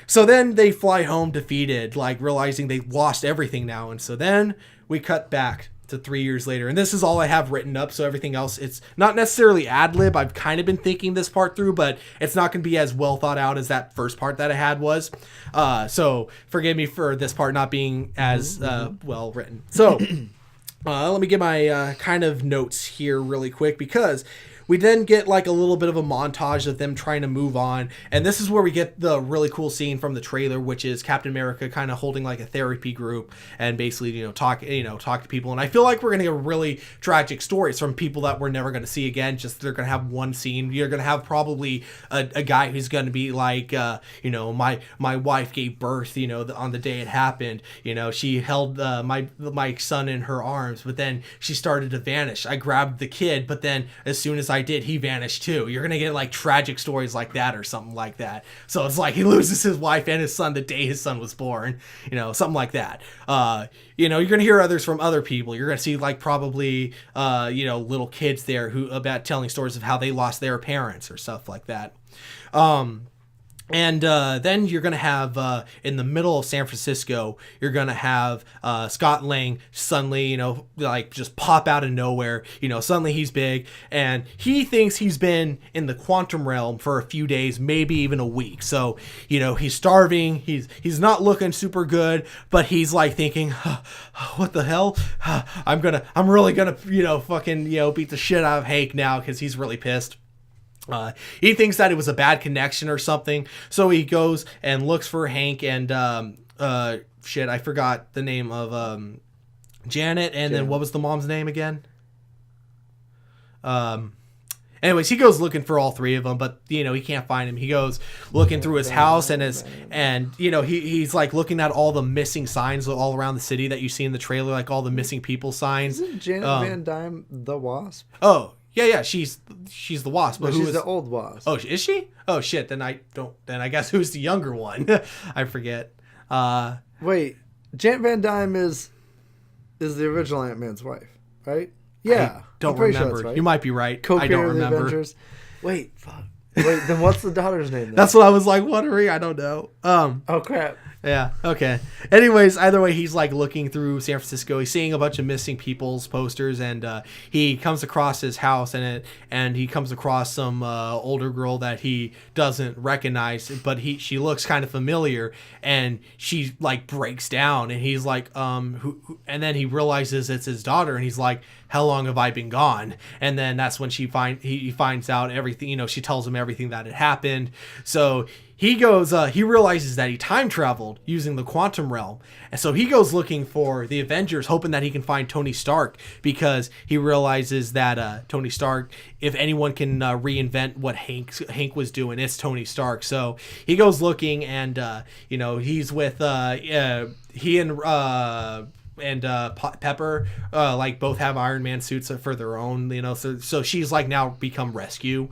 Speaker 1: So then they fly home defeated, like realizing they lost everything now. And so then we cut back to 3 years later, and this is all I have written up. So everything else, it's not necessarily ad lib. I've kind of been thinking this part through, but it's not going to be as well thought out as that first part that I had was. So forgive me for this part not being as well written. So let me get my kind of notes here really quick, because we then get like a little bit of a montage of them trying to move on. And this is where we get the really cool scene from the trailer, which is Captain America kind of holding like a therapy group and basically, talk to people. And I feel like we're going to get really tragic stories from people that we're never going to see again. Just they're going to have one scene. You're going to have probably a guy who's going to be like, my wife gave birth, on the day it happened. She held my son in her arms, but then she started to vanish. I grabbed the kid, but then as soon as I did, he vanished too. You're gonna get like tragic stories like that or something like that. So it's like he loses his wife and his son the day his son was born, something like that. You're gonna hear others from other people. You're gonna see like probably little kids there who about telling stories of how they lost their parents or stuff like that. And then you're going to have, in the middle of San Francisco, you're going to have Scott Lang suddenly, just pop out of nowhere. Suddenly he's big, and he thinks he's been in the quantum realm for a few days, maybe even a week. So, he's starving. He's not looking super good, but he's like thinking, what the hell? I'm really going to, fucking, beat the shit out of Hank now because he's really pissed. He thinks that it was a bad connection or something, so he goes and looks for Hank and I forgot the name of Janet, and then what was the mom's name again? Anyways, he goes looking for all three of them, but he can't find him. He goes looking through his house and he's like looking at all the missing signs all around the city that you see in the trailer, like all the missing people signs.
Speaker 2: Isn't Janet Van Dyne the Wasp?
Speaker 1: Oh. Yeah, she's the Wasp.
Speaker 2: But she's the old Wasp.
Speaker 1: Oh, is she? Oh shit, then I guess who's the younger one? I forget.
Speaker 2: Wait, Janet Van Dyne is the original Ant-Man's wife, right? Yeah.
Speaker 1: I don't remember. Sure right. You might be right.
Speaker 2: Co-creator
Speaker 1: I don't remember.
Speaker 2: Of the Avengers. Wait, fuck. Wait, then what's the daughter's name then?
Speaker 1: That's what I was like wondering. I don't know.
Speaker 2: Oh crap.
Speaker 1: Yeah. Okay. Anyways, either way, he's like looking through San Francisco. He's seeing a bunch of missing people's posters, and he comes across his house, and he comes across some older girl that he doesn't recognize, but she looks kind of familiar, and she like breaks down, and he's like, who? And then he realizes it's his daughter, and he's like, how long have I been gone? And then that's when he finds out everything. You know, she tells him everything that had happened. So he goes, he realizes that he time traveled using the quantum realm. And so he goes looking for the Avengers, hoping that he can find Tony Stark, because he realizes that Tony Stark, if anyone can reinvent what Hank was doing, it's Tony Stark. So he goes looking, and, he's with, he and Pepper like both have Iron Man suits for their own, so she's like now become rescue.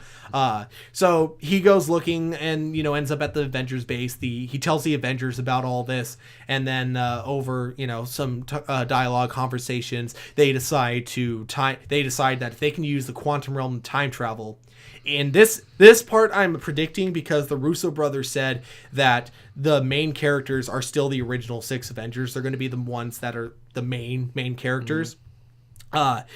Speaker 1: So he goes looking, and ends up at the Avengers base. He tells the Avengers about all this, and then over some dialogue conversations, they decide that if they can use the quantum realm to time travel. And this part I'm predicting, because the Russo brothers said that the main characters are still the original 6 Avengers. They're going to be the ones that are the main characters. Mm-hmm.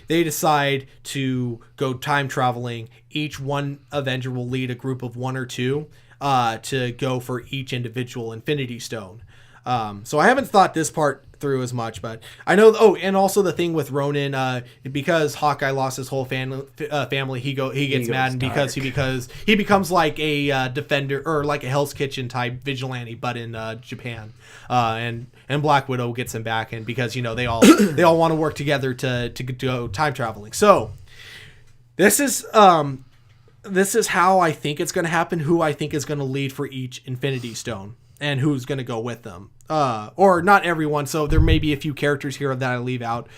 Speaker 1: They decide to go time traveling. Each one Avenger will lead a group of 1 or 2 to go for each individual Infinity Stone. So I haven't thought this part through as much, but I know. Oh, and also the thing with Ronan, because Hawkeye lost his whole family, he gets mad, and because he becomes like a defender, or like a Hell's Kitchen type vigilante, but in Japan. And Black Widow gets him back, and because they all want to work together to go time traveling. So this is how I think it's going to happen. Who I think is going to lead for each Infinity Stone, and who's going to go with them. Or not everyone, so there may be a few characters here that I leave out.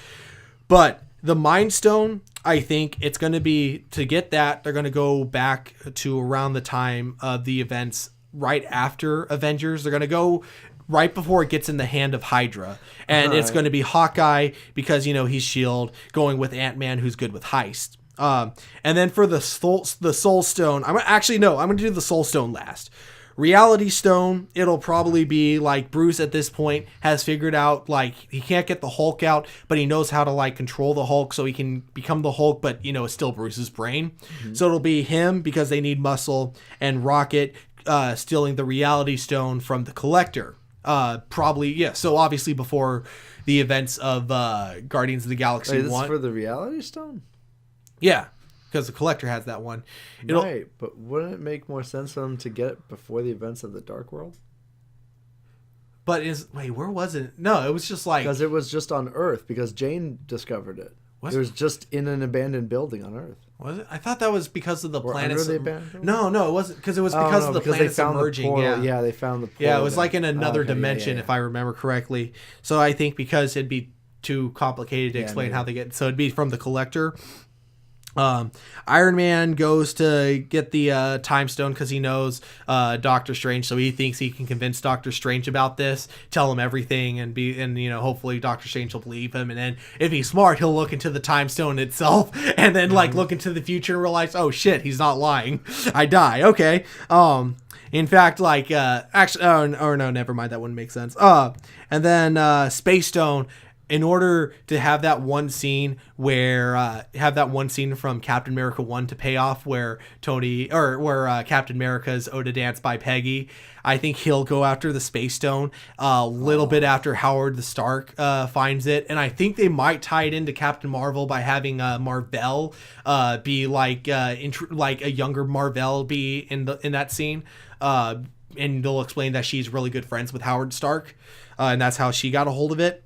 Speaker 1: But the Mind Stone, I think it's going to be, to get that, they're going to go back to around the time of the events right after Avengers. They're going to go right before it gets in the hand of Hydra. And it's going to be Hawkeye, because, he's S.H.I.E.L.D., going with Ant-Man, who's good with heist. And then for the Soul Stone, I'm going to do the Soul Stone last. Reality Stone, it'll probably be like Bruce at this point has figured out, like, he can't get the Hulk out, but he knows how to like control the Hulk, so he can become the Hulk, but it's still Bruce's brain. Mm-hmm. So it'll be him, because they need muscle, and Rocket stealing the Reality Stone from the Collector. Probably, yeah. So obviously before the events of Guardians of the Galaxy 1.
Speaker 2: This is for the Reality Stone?
Speaker 1: Yeah. Because the Collector has that one.
Speaker 2: Right, but wouldn't it make more sense for them to get it before the events of the Dark World?
Speaker 1: But where was it? No, it was just like...
Speaker 2: Because it was just on Earth, because Jane discovered it. It was just in an abandoned building on Earth.
Speaker 1: Was it? I thought that was because of the planets.
Speaker 2: No,
Speaker 1: it wasn't. Because it was because of the planets emerging.
Speaker 2: Yeah, they found the portal.
Speaker 1: Yeah, it was like in another dimension, if I remember correctly. So I think because it'd be too complicated to explain how they get... So it'd be from the Collector. Iron Man goes to get the time stone because he knows Doctor Strange, so he thinks he can convince Doctor Strange about this, tell him everything, and hopefully Doctor Strange will believe him. And then if he's smart, he'll look into the time stone itself, and then look into the future and realize, oh shit, he's not lying. I die. Okay. In fact, no, never mind. That wouldn't make sense. And then Space Stone. In order to have that one scene from Captain America 1 to pay off, where Captain America's Ode Dance by Peggy, I think he'll go after the Space Stone a little bit after Howard the Stark finds it. And I think they might tie it into Captain Marvel by having Marvel be like a younger Marvel be in that scene. And they'll explain that she's really good friends with Howard Stark, and that's how she got a hold of it.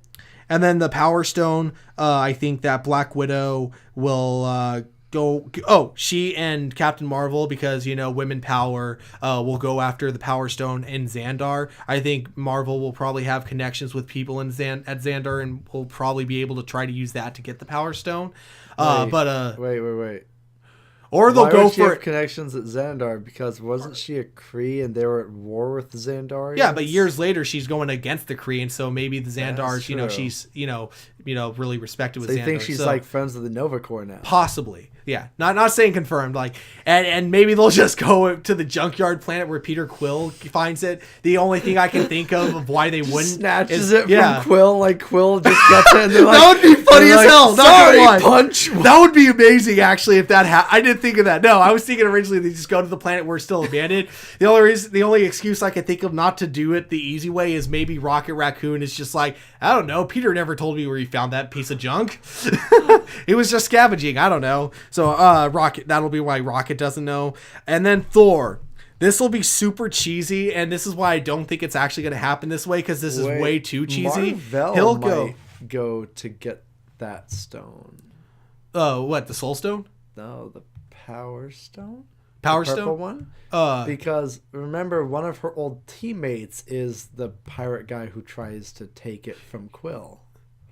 Speaker 1: And then the Power Stone, I think that Black Widow will go... Oh, she and Captain Marvel, because, women power, will go after the Power Stone in Xandar. I think Marvel will probably have connections with people at Xandar, and will probably be able to try to use that to get the Power Stone.
Speaker 2: Wait.
Speaker 1: Or they'll go for
Speaker 2: connections at Xandar, because wasn't she a Kree and they were at war with the Xandarians?
Speaker 1: Yeah, but years later she's going against the Kree, and so maybe the Xandars, she's, really respected with
Speaker 2: So
Speaker 1: Xandar.
Speaker 2: you think she's like friends with the Nova Corps now?
Speaker 1: Possibly. Yeah, not saying confirmed. Like, and maybe they'll just go to the junkyard planet where Peter Quill finds it. The only thing I can think of why they wouldn't
Speaker 2: snatches it from Quill. Like Quill just gets it. And they're like,
Speaker 1: that would be funny as hell.
Speaker 2: Sorry, punch.
Speaker 1: That would be amazing, actually, if that happened. I didn't think of that. No, I was thinking originally they just go to the planet where it's still abandoned. The only excuse I can think of not to do it the easy way is maybe Rocket Raccoon is just like, I don't know. Peter never told me where he found that piece of junk. It was just scavenging. I don't know. So Rocket, that'll be why Rocket doesn't know. And then Thor. This will be super cheesy, and this is why I don't think it's actually going to happen this way, because this is way too cheesy.
Speaker 2: He'll go to get that stone.
Speaker 1: Oh, what, the Soul Stone?
Speaker 2: No, the Power Stone.
Speaker 1: Power
Speaker 2: the purple
Speaker 1: Stone
Speaker 2: one. Because remember, one of her old teammates is the pirate guy who tries to take it from Quill.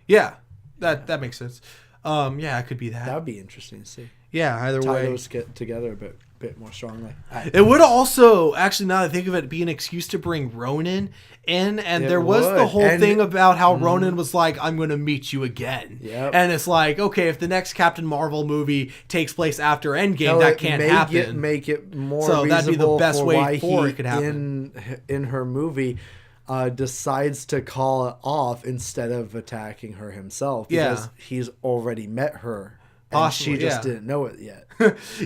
Speaker 1: Yeah, that makes sense. Yeah, it could be that.
Speaker 2: That would be interesting to see.
Speaker 1: Yeah, either
Speaker 2: Tie
Speaker 1: way.
Speaker 2: those get together a bit more strongly.
Speaker 1: It would also, actually, now that I think of it, be an excuse to bring Ronan in. And there was the whole thing about how Ronan was like, I'm going to meet you again.
Speaker 2: Yep.
Speaker 1: And it's like, okay, if the next Captain Marvel movie takes place after Endgame, that can't happen.
Speaker 2: Make it more
Speaker 1: so that'd be the best way
Speaker 2: for
Speaker 1: it could happen.
Speaker 2: In her movie, decides to call it off instead of attacking her himself. Because he's already met her.
Speaker 1: Possibly,
Speaker 2: and she just didn't know it yet.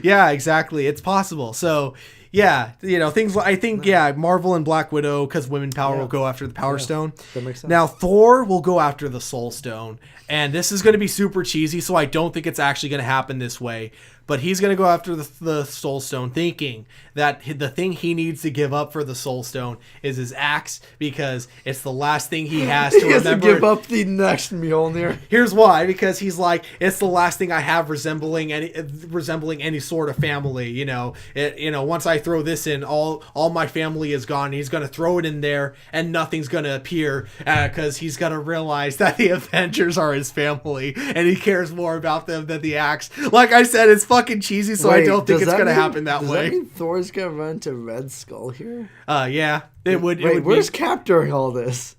Speaker 1: Yeah, exactly. It's possible. So, yeah, things like, I think, Marvel and Black Widow, because women power will go after the Power Stone.
Speaker 2: That makes sense.
Speaker 1: Now, Thor will go after the Soul Stone. And this is going to be super cheesy, so I don't think it's actually going to happen this way. But he's going to go after the Soul Stone, thinking that the thing he needs to give up for the Soul Stone is his axe, because it's the last thing he has to remember.
Speaker 2: He has to give up the next Mjolnir.
Speaker 1: Here's why: because he's like, it's the last thing I have resembling any sort of family. Once I throw this in, all my family is gone. He's going to throw it in there, and nothing's going to appear, because he's going to realize that the Avengers are his family, and he cares more about them than the axe. Like I said, it's fucking cheesy, so I don't think it's going to happen that way.
Speaker 2: Does that mean Thor's going to run to Red Skull here?
Speaker 1: Yeah. It would.
Speaker 2: Where's Cap during all this?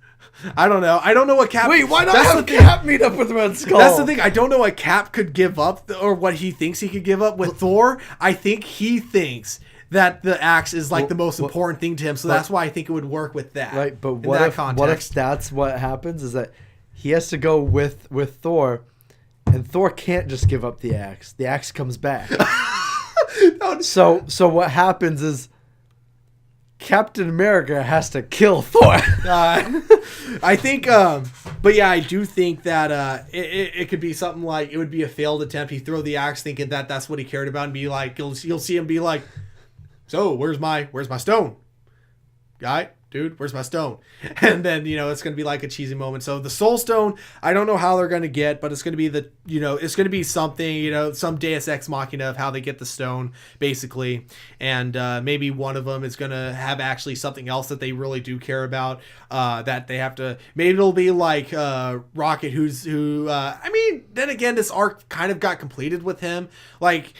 Speaker 1: I don't know. I don't know what Cap...
Speaker 2: Wait, why not have Cap meet up with Red Skull?
Speaker 1: That's the thing. I don't know what Cap could give up, or what he thinks he could give up. With Thor, I think he thinks that the axe is like the most important thing to him, so that's why I think it would work with that.
Speaker 2: Right, but what if that's what happens, is that he has to go with Thor, and Thor can't just give up the axe. The axe comes back. So what happens is Captain America has to kill Thor.
Speaker 1: I think, but yeah, I do think that it could be something like, it would be a failed attempt. He throw the axe thinking that that's what he cared about, and be like, you'll see him be like, so where's my stone, guy? Dude, where's my stone? And then, it's going to be like a cheesy moment. So the Soul Stone, I don't know how they're going to get, but it's going to be it's going to be something, some Deus Ex Machina of how they get the stone, basically. And maybe one of them is going to have actually something else that they really do care about, that they have to, maybe it'll be like Rocket, then again, this arc kind of got completed with him. Like,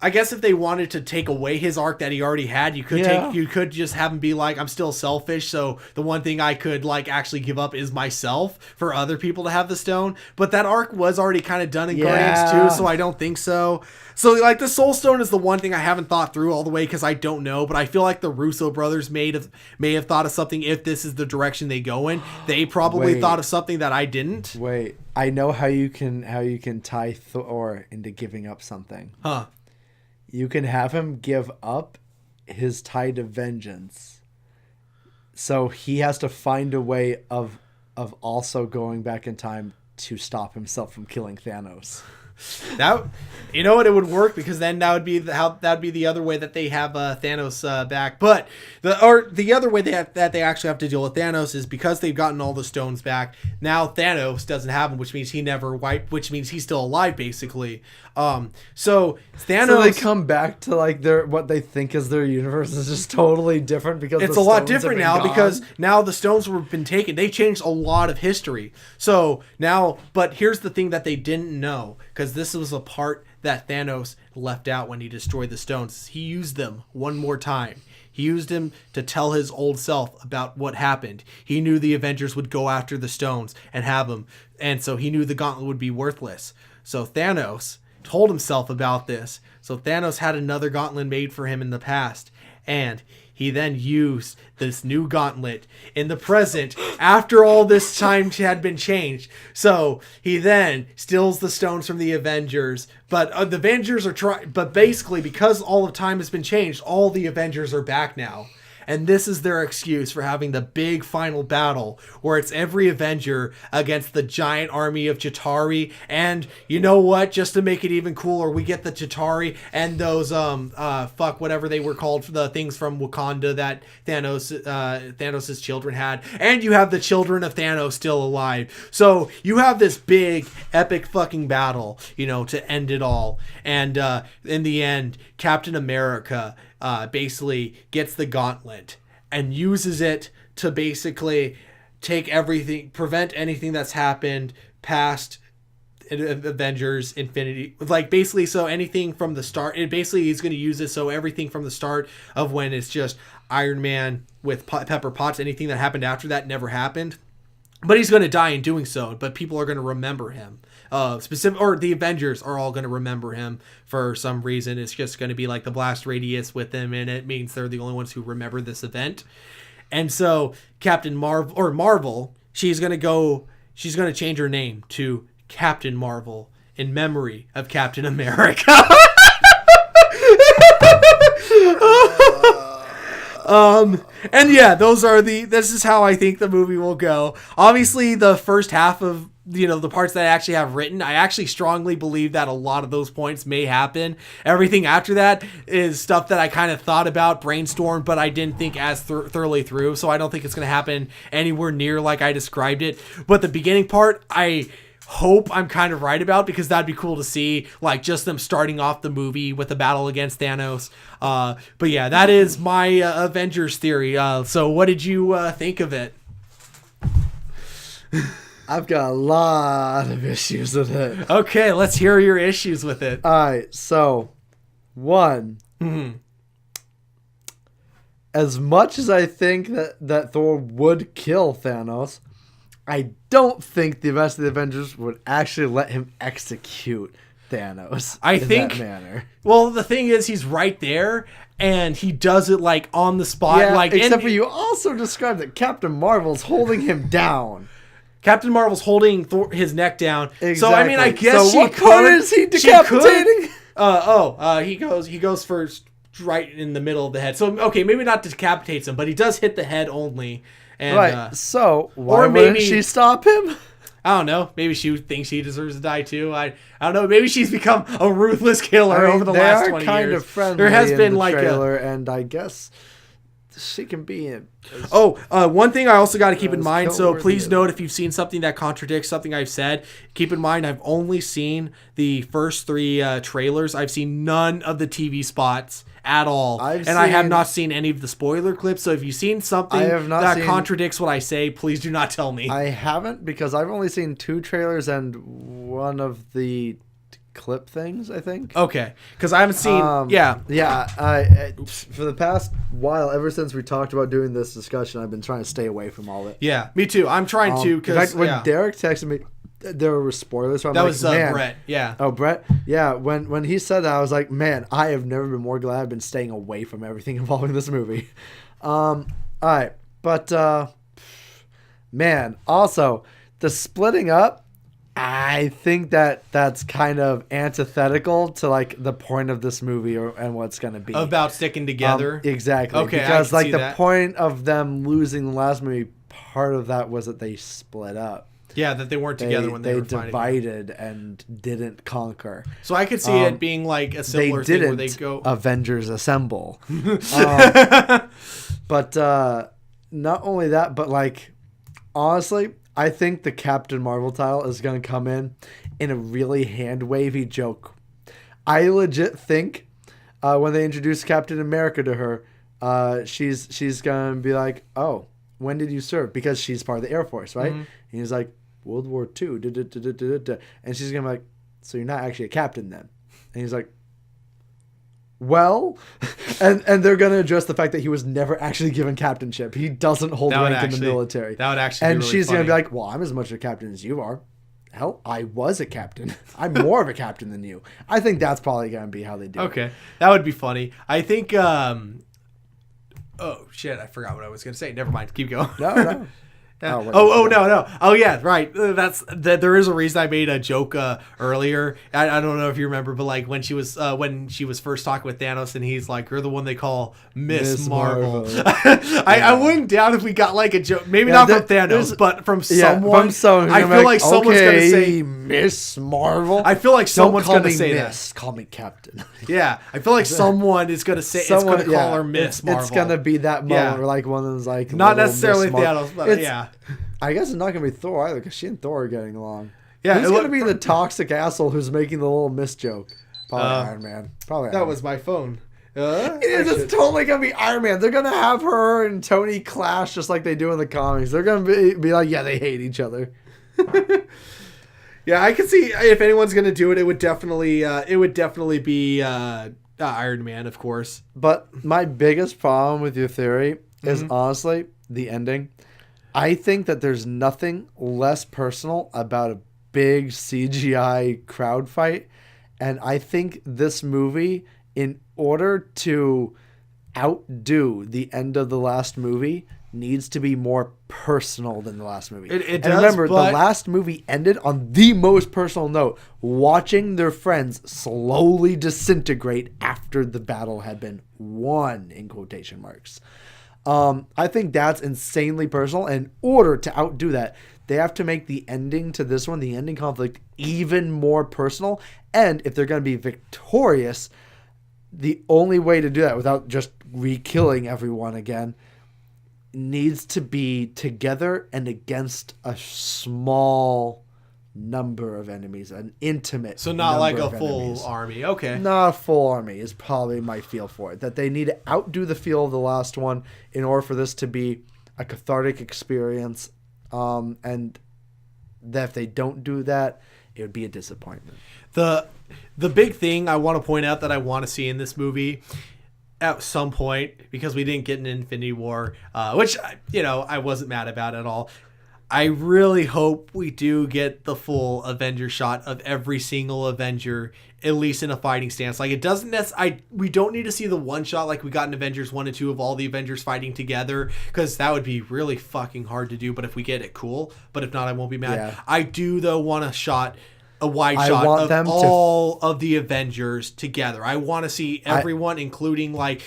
Speaker 1: I guess if they wanted to take away his arc that he already had, you could just have him be like, I'm still selfish, so the one thing I could actually give up is myself for other people to have the stone. But that arc was already kind of done in Guardians 2, so I don't think so. So the Soul Stone is the one thing I haven't thought through all the way, because I don't know, but I feel like the Russo brothers may have thought of something. If this is the direction they go in, they probably thought of something that I didn't.
Speaker 2: Wait, I know how you can tie Thor into giving up something.
Speaker 1: Huh.
Speaker 2: You can have him give up his tie to vengeance. So he has to find a way of also going back in time to stop himself from killing Thanos.
Speaker 1: That, it would work, because then that'd be the other way that they have Thanos back. But the other way that they actually have to deal with Thanos is because they've gotten all the stones back. Now Thanos doesn't have them, which means he never wiped, which means he's still alive, basically. So Thanos.
Speaker 2: So they come back to what they think is their universe is just totally different, because
Speaker 1: it's a lot different now, because now the stones have been taken. They changed a lot of history. So now, but here's the thing that they didn't know, because this was a part that Thanos left out when he destroyed the stones. He used them one more time. He used him to tell his old self about what happened. He knew the Avengers would go after the stones and have them. And so he knew the gauntlet would be worthless. So Thanos told himself about this. So Thanos had another gauntlet made for him in the past. And he then used this new gauntlet in the present after all this time had been changed. So he then steals the stones from the Avengers. But the Avengers are but basically, because all of time has been changed, all the Avengers are back now. And this is their excuse for having the big final battle where it's every Avenger against the giant army of Chitauri. And you know what? Just to make it even cooler, we get the Chitauri and those, whatever they were called, the things from Wakanda that Thanos' children had. And you have the children of Thanos still alive. So you have this big, epic fucking battle, to end it all. And in the end, Captain America basically gets the gauntlet and uses it to basically take everything, prevent anything that's happened past Avengers Infinity. Like, basically, so anything from the start, basically he's going to use it so everything from the start of when it's just Iron Man with Pepper Potts, anything that happened after that never happened. But he's going to die in doing so, but people are going to remember him. Or the Avengers are all going to remember him for some reason. It's just going to be like the blast radius with them, and it means they're the only ones who remember this event. And so Captain Marvel, she's going to change her name to Captain Marvel in memory of Captain America. And yeah, this is how I think the movie will go. Obviously, the first half of, the parts that I actually have written, I actually strongly believe that a lot of those points may happen. Everything after that is stuff that I kind of thought about, brainstormed, but I didn't think as thoroughly through. So I don't think it's going to happen anywhere near like I described it. But the beginning part, I hope I'm kind of right about, because that'd be cool to see, like, just them starting off the movie with the battle against Thanos. But yeah, that is my Avengers theory. So what did you think of it?
Speaker 2: I've got a lot of issues with it.
Speaker 1: Okay, let's hear your issues with it.
Speaker 2: All right, so one, as much as I think that Thor would kill Thanos, I don't think the rest of the Avengers would actually let him execute Thanos in that manner.
Speaker 1: Well, the thing is, he's right there, and he does it, like, on the spot.
Speaker 2: Yeah, except for you also described that Captain Marvel's holding him down.
Speaker 1: Captain Marvel's holding his neck down. Exactly. So, I mean, I guess
Speaker 2: so what part is he decapitating?
Speaker 1: He goes first right in the middle of the head. So, okay, maybe not decapitates him, but he does hit the head only. And,
Speaker 2: right. So why wouldn't she stop him?
Speaker 1: I don't know. Maybe she thinks he deserves to die too. I don't know. Maybe she's become a ruthless killer over the last 20 years.
Speaker 2: They are kind of friendly.
Speaker 1: There has been
Speaker 2: the
Speaker 1: like
Speaker 2: trailer, and I guess she can be in.
Speaker 1: One thing I also got to keep in mind. So please note if you've seen something that contradicts something I've said. Keep in mind I've only seen the first 3 trailers. I've seen none of the TV spots at all, I have not seen any of the spoiler clips. So if you've seen something that contradicts what I say, please do not tell me.
Speaker 2: I haven't, because I've only seen 2 trailers and one of the clip things, I think.
Speaker 1: Okay, because I haven't seen.
Speaker 2: For the past while, ever since we talked about doing this discussion, I've been trying to stay away from all of it.
Speaker 1: Yeah, me too. I'm trying to, because
Speaker 2: when Derek texted me, there were spoilers. So
Speaker 1: that was Brett. Yeah.
Speaker 2: Oh, Brett. Yeah. When he said that, I was like, man, I have never been more glad I've been staying away from everything involving this movie. All right, but man, also the splitting up, I think that's kind of antithetical to like the point of this movie and what's going to be
Speaker 1: about sticking together.
Speaker 2: Exactly.
Speaker 1: Okay.
Speaker 2: Because like the point of them losing the last movie, part of that was that they split up.
Speaker 1: Yeah, that they weren't together when they were fighting.
Speaker 2: They divided and didn't conquer.
Speaker 1: So I could see it being like a similar thing where they go
Speaker 2: Avengers Assemble. But not only that, but like honestly, I think the Captain Marvel title is going to come in a really hand-wavy joke. I legit think when they introduce Captain America to her, she's going to be like, "Oh, when did you serve?" Because she's part of the Air Force, right? Mm-hmm. And he's like, World War II. And she's going to be like, "So you're not actually a captain then?" And he's like, well, and they're gonna address the fact that he was never actually given captainship. He doesn't hold rank in the military.
Speaker 1: That would actually.
Speaker 2: And
Speaker 1: be really
Speaker 2: she's
Speaker 1: funny.
Speaker 2: gonna be like, "Well, I'm as much a captain as you are. Hell, I was a captain. I'm more of a captain than you." I think that's probably gonna be how they do it.
Speaker 1: Okay, that would be funny. I think. Oh shit! I forgot what I was gonna say. Never mind. Keep going.
Speaker 2: No.
Speaker 1: No. Oh yeah, right. There is a reason I made a joke earlier. I don't know if you remember, but like when she was first talking with Thanos, and he's like, "You're the one they call Miss Marvel." I wouldn't doubt if we got like a joke, maybe not from Thanos, but from someone. I feel like someone's gonna say
Speaker 2: Miss Marvel.
Speaker 1: I feel like someone's gonna say
Speaker 2: Miss. Call me Captain.
Speaker 1: Yeah, I feel like someone is gonna say it's gonna call her Miss Marvel.
Speaker 2: It's gonna be that moment where like one of them's like
Speaker 1: not necessarily Thanos, but yeah.
Speaker 2: I guess it's not going to be Thor either, because she and Thor are getting along.
Speaker 1: Yeah,
Speaker 2: who's going to be the toxic asshole who's making the little miss joke? Probably Iron Man. Probably.
Speaker 1: That was my phone.
Speaker 2: It's totally going to be Iron Man. They're going to have her and Tony clash just like they do in the comics. They're going to be like, yeah, they hate each other.
Speaker 1: Yeah, I can see if anyone's going to do it, it would definitely be Iron Man, of course.
Speaker 2: But my biggest problem with your theory is honestly the ending. I think that there's nothing less personal about a big CGI crowd fight. And I think this movie, in order to outdo the end of the last movie, needs to be more personal than the last movie.
Speaker 1: It
Speaker 2: and
Speaker 1: does,
Speaker 2: remember,
Speaker 1: but...
Speaker 2: the last movie ended on the most personal note, watching their friends slowly disintegrate after the battle had been won, in quotation marks. I think that's insanely personal. And in order to outdo that, they have to make the ending to this one, the ending conflict, even more personal. And if they're going to be victorious, the only way to do that without just re-killing everyone again needs to be together and against a small number of enemies, an intimate
Speaker 1: so not like a full
Speaker 2: enemies.
Speaker 1: Army. Okay,
Speaker 2: not a full army is probably my feel for it, that they need to outdo the feel of the last one in order for this to be a cathartic experience, and that if they don't do that, it would be a disappointment.
Speaker 1: The big thing I want to point out that I want to see in this movie at some point, because we didn't get an Infinity War, which I wasn't mad about at all. I really hope we do get the full Avenger shot of every single Avenger, at least in a fighting stance. Like, it doesn't we don't need to see the one shot like we got in Avengers 1 and 2 of all the Avengers fighting together, because that would be really fucking hard to do. But if we get it, cool. But if not, I won't be mad. Yeah. I do, though, want a wide shot of all of the Avengers together. I want to see everyone, including I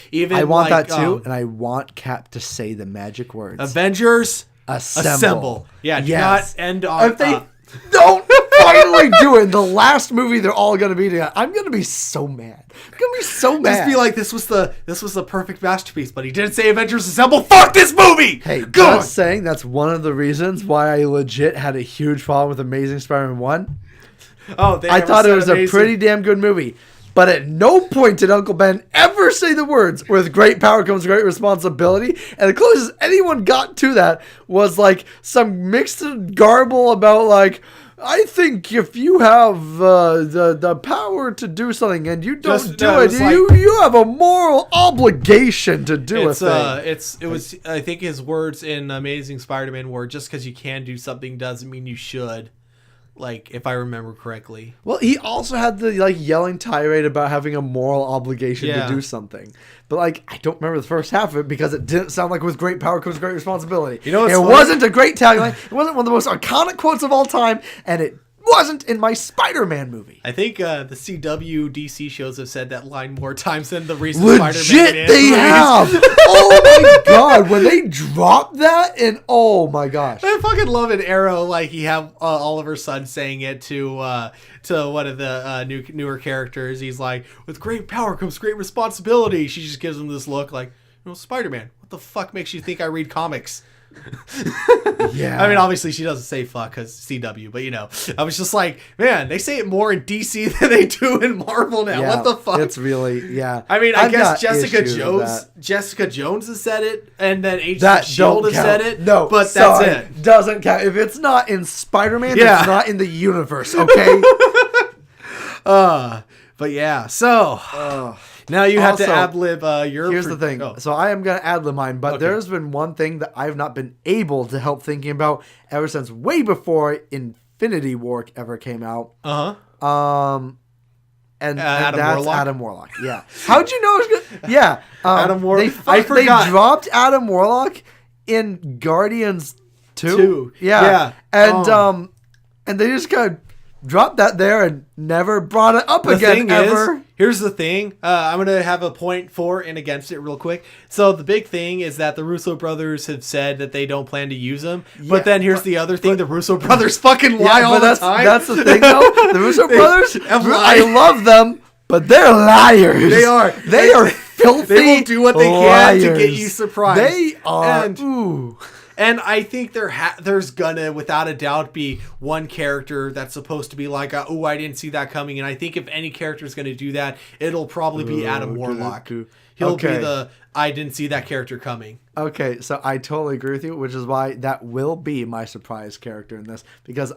Speaker 2: want that too, and I want Cap to say the magic words.
Speaker 1: Avengers Assemble. Yeah, do not end on...
Speaker 2: If they don't finally do it in the last movie, they're all going to be together. I'm going to be so mad. I'm going to be so mad.
Speaker 1: Just be like, this was the perfect masterpiece, but he didn't say Avengers Assemble. Fuck this movie!
Speaker 2: Hey, just saying, that's one of the reasons why I legit had a huge problem with Amazing Spider-Man 1.
Speaker 1: Oh,
Speaker 2: I thought it was a pretty damn good movie. But at no point did Uncle Ben ever say the words, with great power comes great responsibility. And the closest anyone got to that was like some mixed garble about like, I think if you have the power to do something and you don't do it, you have a moral obligation to do it.
Speaker 1: I think his words in Amazing Spider-Man were, just because you can do something doesn't mean you should. Like, if I remember correctly.
Speaker 2: Well, he also had the yelling tirade about having a moral obligation to do something. But I don't remember the first half of it because it didn't sound like with great power comes great responsibility. It wasn't a great tagline. It wasn't one of the most iconic quotes of all time, and it wasn't in my Spider-Man movie.
Speaker 1: I think the CW DC shows have said that line more times than the recent
Speaker 2: Spider-Man
Speaker 1: movies.
Speaker 2: They have. Oh my god, when they dropped that, and oh my gosh,
Speaker 1: I fucking love an Arrow. Like, he have Oliver's son saying it to one of the newer characters. He's like, with great power comes great responsibility. She just gives him this look like, Spider-Man, what the fuck makes you think I read comics?
Speaker 2: Yeah,
Speaker 1: I mean, obviously she doesn't say fuck because CW, but I was just like, man, they say it more in DC than they do in Marvel now.
Speaker 2: Yeah,
Speaker 1: what the fuck?
Speaker 2: It's really, yeah.
Speaker 1: I mean, I guess Jessica Jones has said it, and then Agents of S.H.I.E.L.D. has said it.
Speaker 2: No,
Speaker 1: but that's it.
Speaker 2: Doesn't count if it's not in Spider-Man. It's not in the universe. Okay.
Speaker 1: But yeah, so Now you have to
Speaker 2: Also,
Speaker 1: ad-lib your...
Speaker 2: Here's the thing.
Speaker 1: Oh.
Speaker 2: So I am going to ad-lib mine, but
Speaker 1: Okay.
Speaker 2: there's been one thing that I've not been able to help thinking about ever since way before Infinity War ever came out.
Speaker 1: Uh-huh.
Speaker 2: And
Speaker 1: Adam
Speaker 2: that's
Speaker 1: Warlock?
Speaker 2: Adam Warlock. Yeah. How'd you know it was good? Yeah.
Speaker 1: Adam Warlock.
Speaker 2: I
Speaker 1: forgot.
Speaker 2: They dropped Adam Warlock in Guardians 2.
Speaker 1: Yeah.
Speaker 2: And and they just kind of dropped that there and never brought it up again ever.
Speaker 1: Here's the thing. I'm going to have a point for and against it real quick. So the big thing is that the Russo brothers have said that they don't plan to use them. But then here's the other thing. The Russo brothers fucking lie all the time.
Speaker 2: That's the thing, though. The Russo brothers, I love them, but they're liars.
Speaker 1: They are.
Speaker 2: They are filthy.
Speaker 1: They will do what they can to get you surprised.
Speaker 2: They are.
Speaker 1: And I think there's gonna, without a doubt, be one character that's supposed to be like, oh, I didn't see that coming. And I think if any character is gonna do that, it'll probably be Adam Warlock. He'll be the, I didn't see that character coming.
Speaker 2: Okay, so I totally agree with you, which is why that will be my surprise character in this, because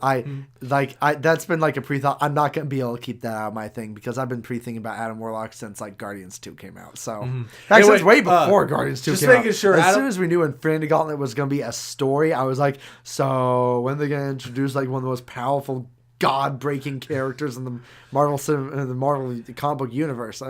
Speaker 2: that's been like a pre-thought. I'm not gonna be able to keep that out of my thing because I've been pre-thinking about Adam Warlock since like Guardians 2 came out. So actually, it's way before Guardians 2
Speaker 1: just
Speaker 2: came out.
Speaker 1: making sure.
Speaker 2: As soon as we knew Infinity Gauntlet was gonna be a story, I was like, so when are they gonna introduce like one of the most powerful God-breaking characters in the Marvel comic book universe?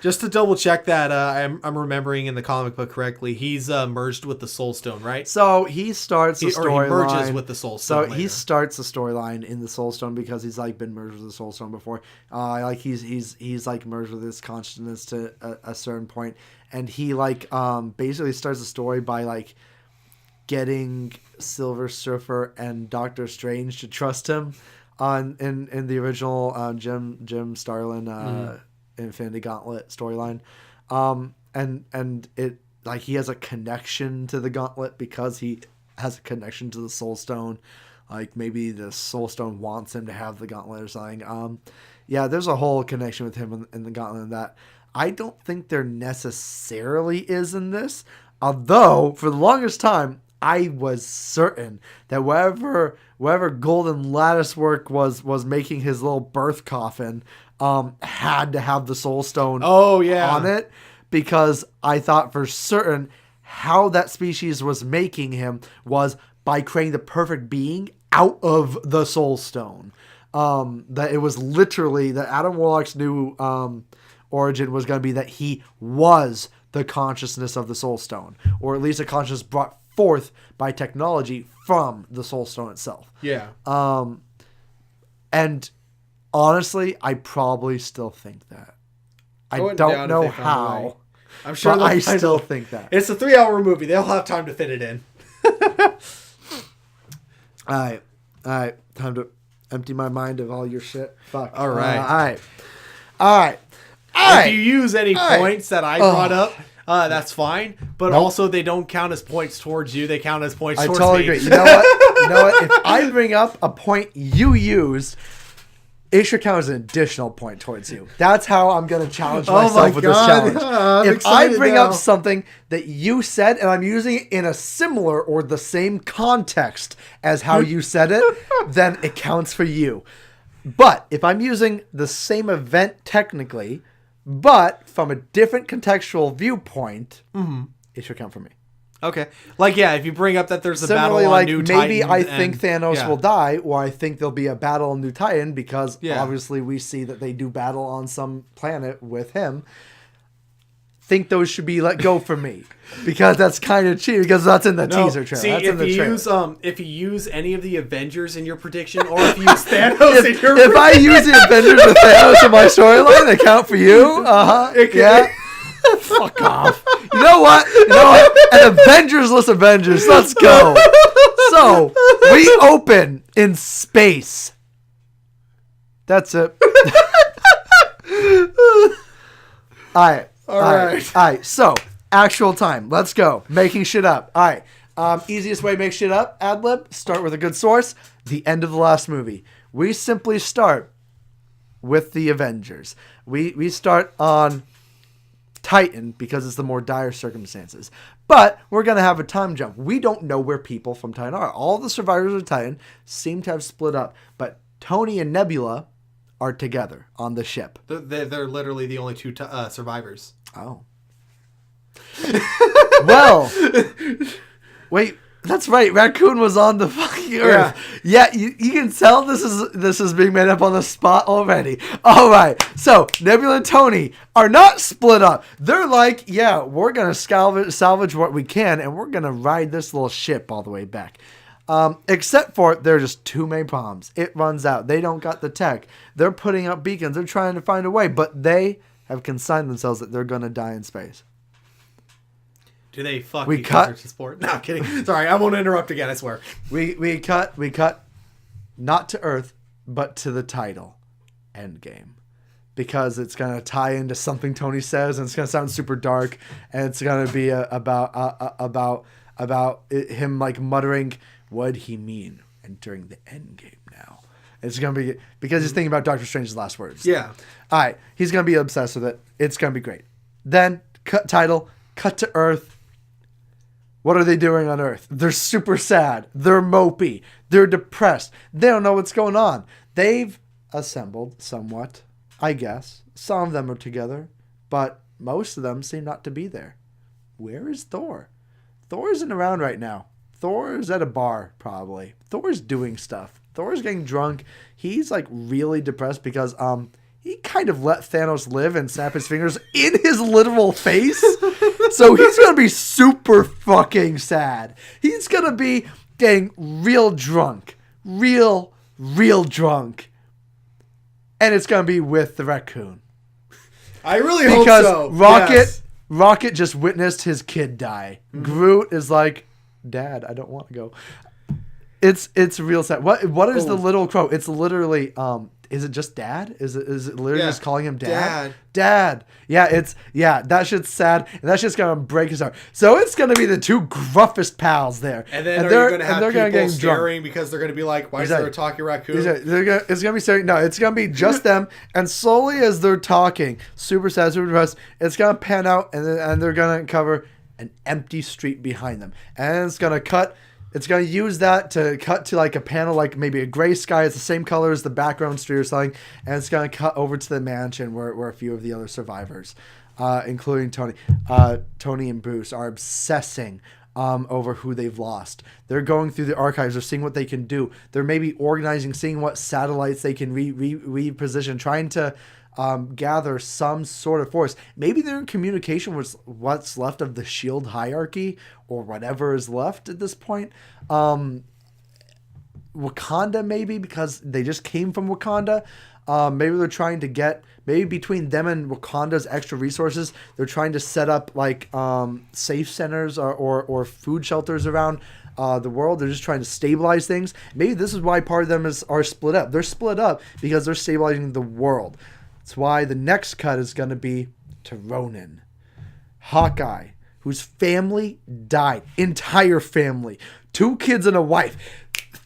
Speaker 1: Just to double check that I'm remembering in the comic book correctly, he's merged with the Soul Stone, right?
Speaker 2: So he starts the storyline.
Speaker 1: He merges with the Soul Stone.
Speaker 2: So he starts the storyline in the Soul Stone because he's like been merged with the Soul Stone before. Like he's like merged with his consciousness to a certain point, and he like basically starts the story by like getting Silver Surfer and Doctor Strange to trust him. In the original Jim Starlin Infinity Gauntlet storyline, and it like he has a connection to the Gauntlet because he has a connection to the Soul Stone. Like maybe the Soul Stone wants him to have the Gauntlet or something. Yeah, there's a whole connection with him in the Gauntlet that I don't think there necessarily is in this. Although for the longest time I was certain that wherever Golden Latticework was making his little birth coffin, had to have the Soul Stone on it, because I thought for certain how that species was making him was by creating the perfect being out of the Soul Stone. That it was literally that Adam Warlock's new origin was going to be that he was the consciousness of the Soul Stone, or at least a consciousness brought forth by technology from the Soul Stone itself.
Speaker 1: Yeah.
Speaker 2: And honestly, I probably still think that. I don't know how.
Speaker 1: I'm sure
Speaker 2: I still think that.
Speaker 1: It's a 3-hour movie. They'll have time to fit it in.
Speaker 2: All right. Time to empty my mind of all your shit. Fuck.
Speaker 1: All right.
Speaker 2: All right.
Speaker 1: If you use any points that I brought up, that's fine. But also, they don't count as points towards you. They count as points towards me.
Speaker 2: I totally agree. You know what? If I bring up a point you used, it should count as an additional point towards you. That's how I'm going to challenge myself with this challenge. If I bring up something that you said and I'm using it in a similar or the same context as how you said it, then it counts for you. But if I'm using the same event technically, but from a different contextual viewpoint, it should count for me.
Speaker 1: Okay. Like, yeah, if you bring up that there's a battle on
Speaker 2: like
Speaker 1: New
Speaker 2: maybe
Speaker 1: Titan.
Speaker 2: I think Thanos will die, or I think there'll be a battle on New Titan, because obviously we see that they do battle on some planet with him. Think those should be let go for me, because that's kind of cheap, because that's in the teaser trailer.
Speaker 1: See,
Speaker 2: that's
Speaker 1: if you use any of the Avengers in your prediction, or if you use Thanos in your
Speaker 2: if I use the Avengers with Thanos in my storyline, they count for you. Yeah. Fuck off. You know what? An Avengers-less Avengers. Let's go. So we open in space. That's it. All right. So actual time. Let's go. Making shit up. All right. Easiest way to make shit up. Ad-lib. Start with a good source. The end of the last movie. We simply start with the Avengers. We start on Titan because it's the more dire circumstances. But we're going to have a time jump. We don't know where people from Titan are. All the survivors of Titan seem to have split up. But Tony and Nebula are together on the ship.
Speaker 1: They're literally the only two survivors.
Speaker 2: Oh. Well, wait, that's right. Raccoon was on the fucking Earth. Yeah, you can tell this is being made up on the spot already. All right, so Nebula and Tony are not split up. They're like, yeah, we're gonna salvage what we can, and we're gonna ride this little ship all the way back. Except for there are just two main problems. It runs out. They don't got the tech. They're putting up beacons. They're trying to find a way, but they have consigned themselves that they're gonna die in space.
Speaker 1: Do they fuck each other to sport? No, I'm kidding. Sorry, I won't interrupt again, I swear.
Speaker 2: We cut not to Earth, but to the title, Endgame. Because it's going to tie into something Tony says, and it's going to sound super dark, and it's going to be about him like muttering, what'd he mean entering the Endgame now? It's going to be, because he's thinking about Doctor Strange's last words.
Speaker 1: Yeah.
Speaker 2: All right, he's going to be obsessed with it. It's going to be great. Then, cut to Earth. What are they doing on Earth? They're super sad. They're mopey. They're depressed. They don't know what's going on. They've assembled somewhat, I guess. Some of them are together, but most of them seem not to be there. Where is Thor? Thor isn't around right now. Thor is at a bar, probably. Thor's doing stuff. Thor's getting drunk. He's like really depressed because he kind of let Thanos live and snap his fingers in his literal face. So he's going to be super fucking sad. He's going to be getting real drunk. Real drunk. And it's going to be with the raccoon.
Speaker 1: I really hope so.
Speaker 2: Because Rocket just witnessed his kid die. Mm-hmm. Groot is like, Dad, I don't want to go. It's real sad. What is the little crow? It's literally is it just Dad? Is it literally just calling him Dad? Dad. Yeah, that shit's sad, and that shit's gonna break his heart. So it's gonna be the two gruffest pals there.
Speaker 1: And then they're gonna have people staring because they're gonna be like, why is there a talking raccoon?
Speaker 2: It's gonna be staring. No, it's gonna be just them, and slowly as they're talking, super sad, super depressed, it's gonna pan out, and they're gonna cover an empty street behind them, and it's gonna cut. It's going to use that to cut to like a panel, like maybe a gray sky. It's the same color as the background street or something. And it's going to cut over to the mansion where a few of the other survivors, including Tony. Tony and Bruce are obsessing over who they've lost. They're going through the archives. They're seeing what they can do. They're maybe organizing, seeing what satellites they can reposition, trying to gather some sort of force. Maybe they're in communication with what's left of the S.H.I.E.L.D. hierarchy or whatever is left at this point. Wakanda, maybe, because they just came from Wakanda. Maybe they're trying to get, maybe between them and Wakanda's extra resources, they're trying to set up like safe centers or food shelters around the world. They're just trying to stabilize things. Maybe this is why part of them are split up. They're split up because they're stabilizing the world. That's why the next cut is going to be to Ronan. Hawkeye, whose family died. Entire family. 2 kids and a wife.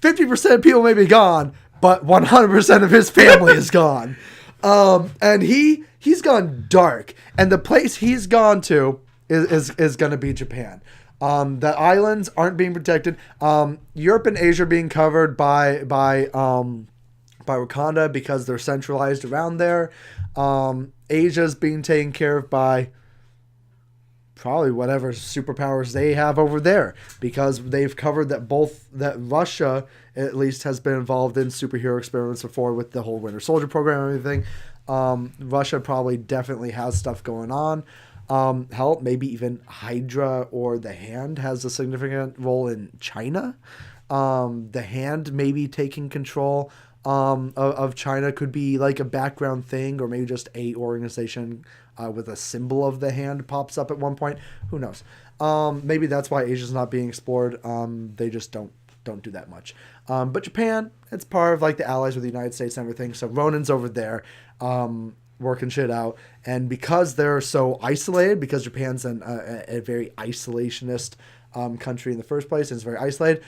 Speaker 2: 50% of people may be gone, but 100% of his family is gone. And he's gone dark. And the place he's gone to is going to be Japan. The islands aren't being protected. Europe and Asia are being covered by Wakanda because they're centralized around there. Asia's being taken care of by probably whatever superpowers they have over there, because they've covered that Russia at least has been involved in superhero experiments before with the whole Winter Soldier program and everything. Russia probably definitely has stuff going on. Hell, maybe even Hydra or the Hand has a significant role in China. The Hand maybe taking control of China could be like a background thing, or maybe just a organization with a symbol of the hand pops up at one point. Who knows? Maybe that's why Asia's not being explored. They just don't do that much. But Japan, it's part of like the allies with the United States and everything. So Ronan's over there working shit out. And because they're so isolated, because Japan's a very isolationist country in the first place, and it's very isolated,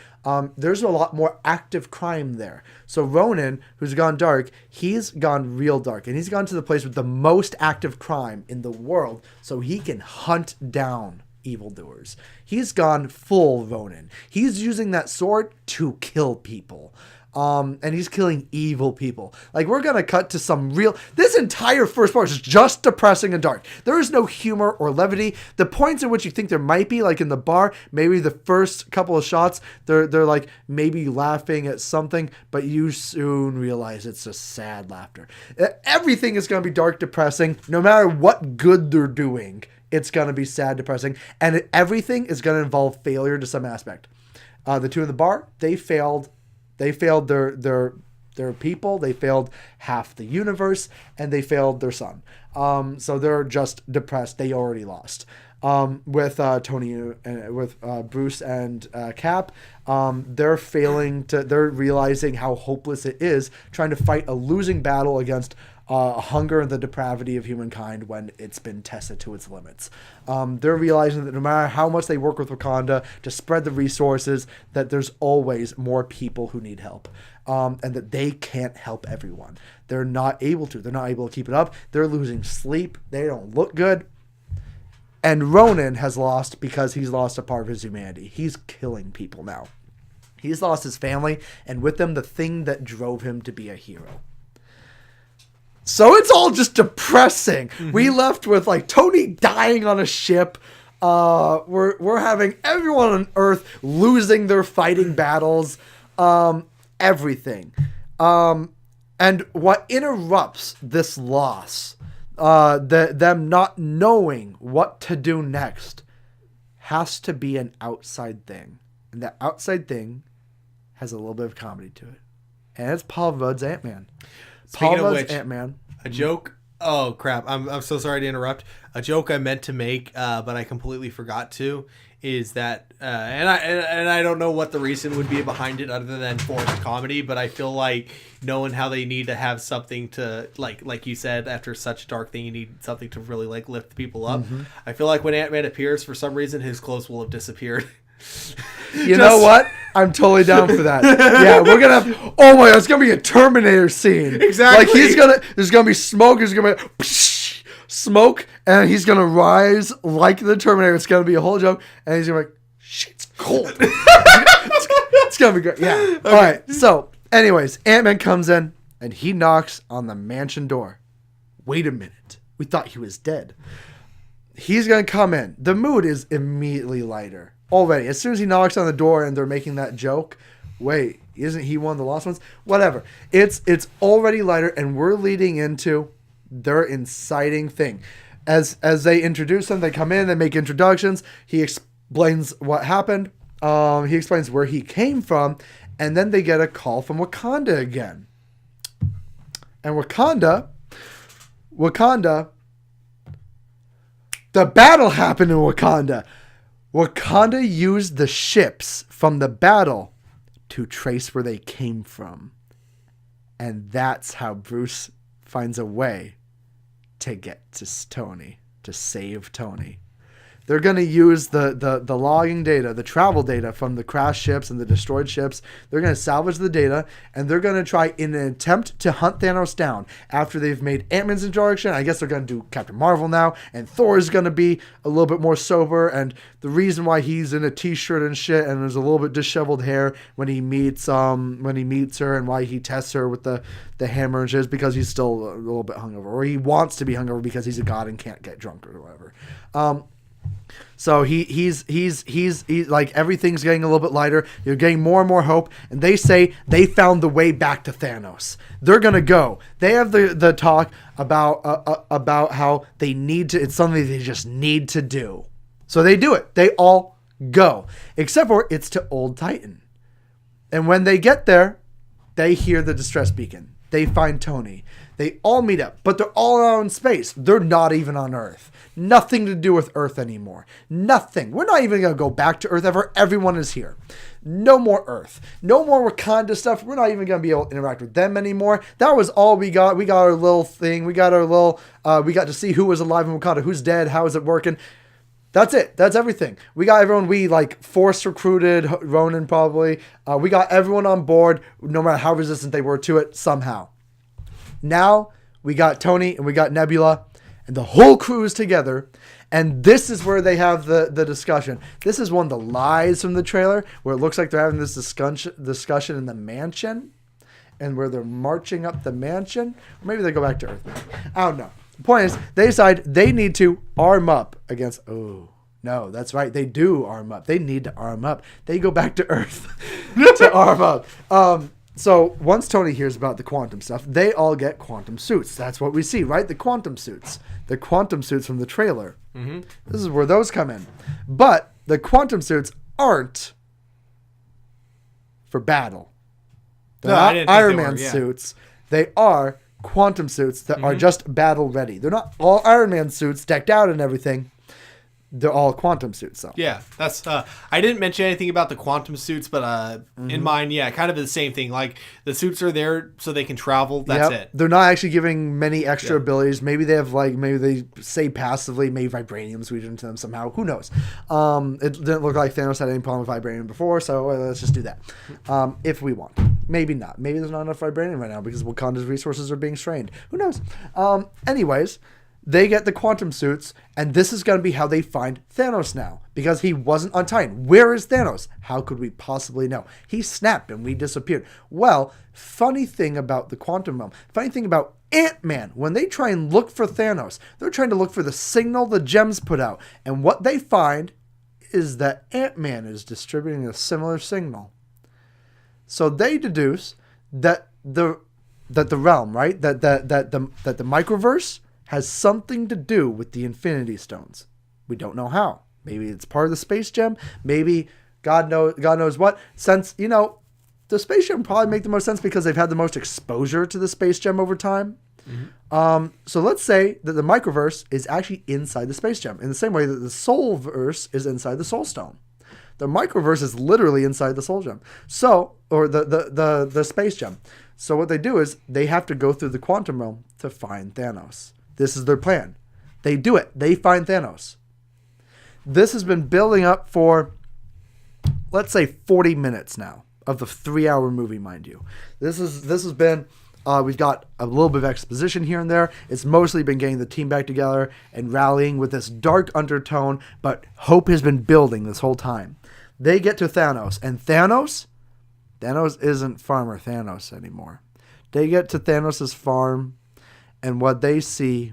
Speaker 2: there's a lot more active crime there. So Ronan, who's gone dark, he's gone real dark, and he's gone to the place with the most active crime in the world, so he can hunt down evildoers. He's gone full Ronan. He's using that sword to kill people. And he's killing evil people. Like, we're going to cut to some real... This entire first part is just depressing and dark. There is no humor or levity. The points in which you think there might be, like in the bar, maybe the first couple of shots, they're like maybe laughing at something, but you soon realize it's just sad laughter. Everything is going to be dark, depressing. No matter what good they're doing, it's going to be sad, depressing. And everything is going to involve failure to some aspect. The two in the bar, they failed their people, they failed half the universe, and they failed their son. So they're just depressed. They already lost. With Tony and with Bruce and Cap, they're realizing how hopeless it is trying to fight a losing battle against hunger and the depravity of humankind when it's been tested to its limits. They're realizing that no matter how much they work with Wakanda to spread the resources, that there's always more people who need help. And that they can't help everyone. They're not able to. They're not able to keep it up. They're losing sleep. They don't look good. And Ronan has lost because he's lost a part of his humanity. He's killing people now. He's lost his family, and with them, the thing that drove him to be a hero. So it's all just depressing. Mm-hmm. We left with like Tony dying on a ship. We're having everyone on Earth losing their fighting battles. Everything. And what interrupts this loss, them not knowing what to do next, has to be an outside thing. And that outside thing has a little bit of comedy to it. And it's Paul Rudd's Ant-Man.
Speaker 1: Speaking of which, Ant-Man. A joke. Oh crap! I'm so sorry to interrupt. A joke I meant to make, but I completely forgot to. Is that and I don't know what the reason would be behind it other than forced comedy, but I feel like knowing how they need to have something to like you said, after such a dark thing, you need something to really like lift people up. Mm-hmm. I feel like when Ant-Man appears, for some reason, his clothes will have disappeared.
Speaker 2: You know what? I'm totally down for that. Yeah, we're gonna have. Oh my God, it's gonna be a Terminator scene.
Speaker 1: Exactly.
Speaker 2: Like there's gonna be smoke. There's gonna be smoke, and he's gonna rise like the Terminator. It's gonna be a whole joke, and he's gonna be like, "Shit's cold." it's gonna be great. Yeah. Okay. All right. So, anyways, Ant-Man comes in and he knocks on the mansion door. Wait a minute. We thought he was dead. He's gonna come in. The mood is immediately lighter. Already, as soon as he knocks on the door and they're making that joke, wait, isn't he one of the lost ones? Whatever. It's already lighter, and we're leading into their inciting thing. As they introduce them, they come in, they make introductions. He explains what happened. He explains where he came from, and then they get a call from Wakanda again. And Wakanda, the battle happened in Wakanda. Wakanda used the ships from the battle to trace where they came from. And that's how Bruce finds a way to get to Tony, to save Tony. They're going to use the logging data, the travel data from the crashed ships and the destroyed ships. They're going to salvage the data, and they're going to try in an attempt to hunt Thanos down. After they've made Ant-Man's introduction, I guess they're going to do Captain Marvel now, and Thor is going to be a little bit more sober, and the reason why he's in a t-shirt and shit and there's a little bit disheveled hair when he meets her, and why he tests her with the hammer and shit is because he's still a little bit hungover, or he wants to be hungover because he's a god and can't get drunk or whatever. So he's like, everything's getting a little bit lighter. You're getting more and more hope. And they say they found the way back to Thanos. They're going to go. They have the talk about how they need to, it's something they just need to do. So they do it. They all go. Except for it's to Old Titan. And when they get there, they hear the distress beacon. They find Tony. They all meet up, but they're all out in space. They're not even on Earth. Nothing to do with Earth anymore. Nothing. We're not even going to go back to Earth ever. Everyone is here. No more Earth. No more Wakanda stuff. We're not even going to be able to interact with them anymore. That was all we got. We got our little thing. We got to see who was alive in Wakanda, who's dead, how is it working. That's it. That's everything. We got everyone. We force recruited, Ronan probably. We got everyone on board, no matter how resistant they were to it, somehow. Now we got Tony and we got Nebula and the whole crew is together. And this is where they have the discussion. This is one of the lies from the trailer where it looks like they're having this discussion in the mansion. and where they're marching up the mansion. Or maybe they go back to Earth. I don't know. The point is, they decide they need to arm up against... Oh, no, that's right. They do arm up. They need to arm up. They go back to Earth to arm up. So once Tony hears about the quantum stuff, they all get quantum suits. That's what we see, right? The quantum suits. The quantum suits from the trailer. Mm-hmm. This is where those come in. But the quantum suits aren't for battle. They're not Iron Man suits. They are quantum suits that are just battle ready. They're not all Iron Man suits decked out and everything. They're all quantum suits, though.
Speaker 1: Yeah, that's. I didn't mention anything about the quantum suits, but in mine, kind of the same thing. Like the suits are there so they can travel. That's it.
Speaker 2: They're not actually giving many extra abilities. Maybe they have maybe they say passively, maybe vibranium sweet into them somehow. Who knows? It didn't look like Thanos had any problem with vibranium before, so let's just do that. If we want, maybe not. Maybe there's not enough vibranium right now because Wakanda's resources are being strained. Who knows? Anyways. They get the quantum suits, and this is going to be how they find Thanos now, because he wasn't on Titan. Where is Thanos? How could we possibly know? He snapped and we disappeared. Well, funny thing about the quantum realm, funny thing about Ant-Man, when they try and look for Thanos, they're trying to look for the signal the gems put out, and what they find is that Ant-Man is distributing a similar signal. So they deduce that the realm, right, that the microverse has something to do with the Infinity Stones. We don't know how. Maybe it's part of the space gem. Maybe God knows what. Since, the space gem probably make the most sense because they've had the most exposure to the space gem over time. Mm-hmm. So let's say that the microverse is actually inside the space gem in the same way that the soulverse is inside the soul stone. The microverse is literally inside the soul gem. So, or the space gem. So what they do is they have to go through the quantum realm to find Thanos. This is their plan. They do it. They find Thanos. This has been building up for, let's say, 40 minutes now of the 3-hour movie, mind you. This has been, we've got a little bit of exposition here and there. It's mostly been getting the team back together and rallying with this dark undertone, but hope has been building this whole time. They get to Thanos, and Thanos isn't Farmer Thanos anymore. They get to Thanos' farm, and what they see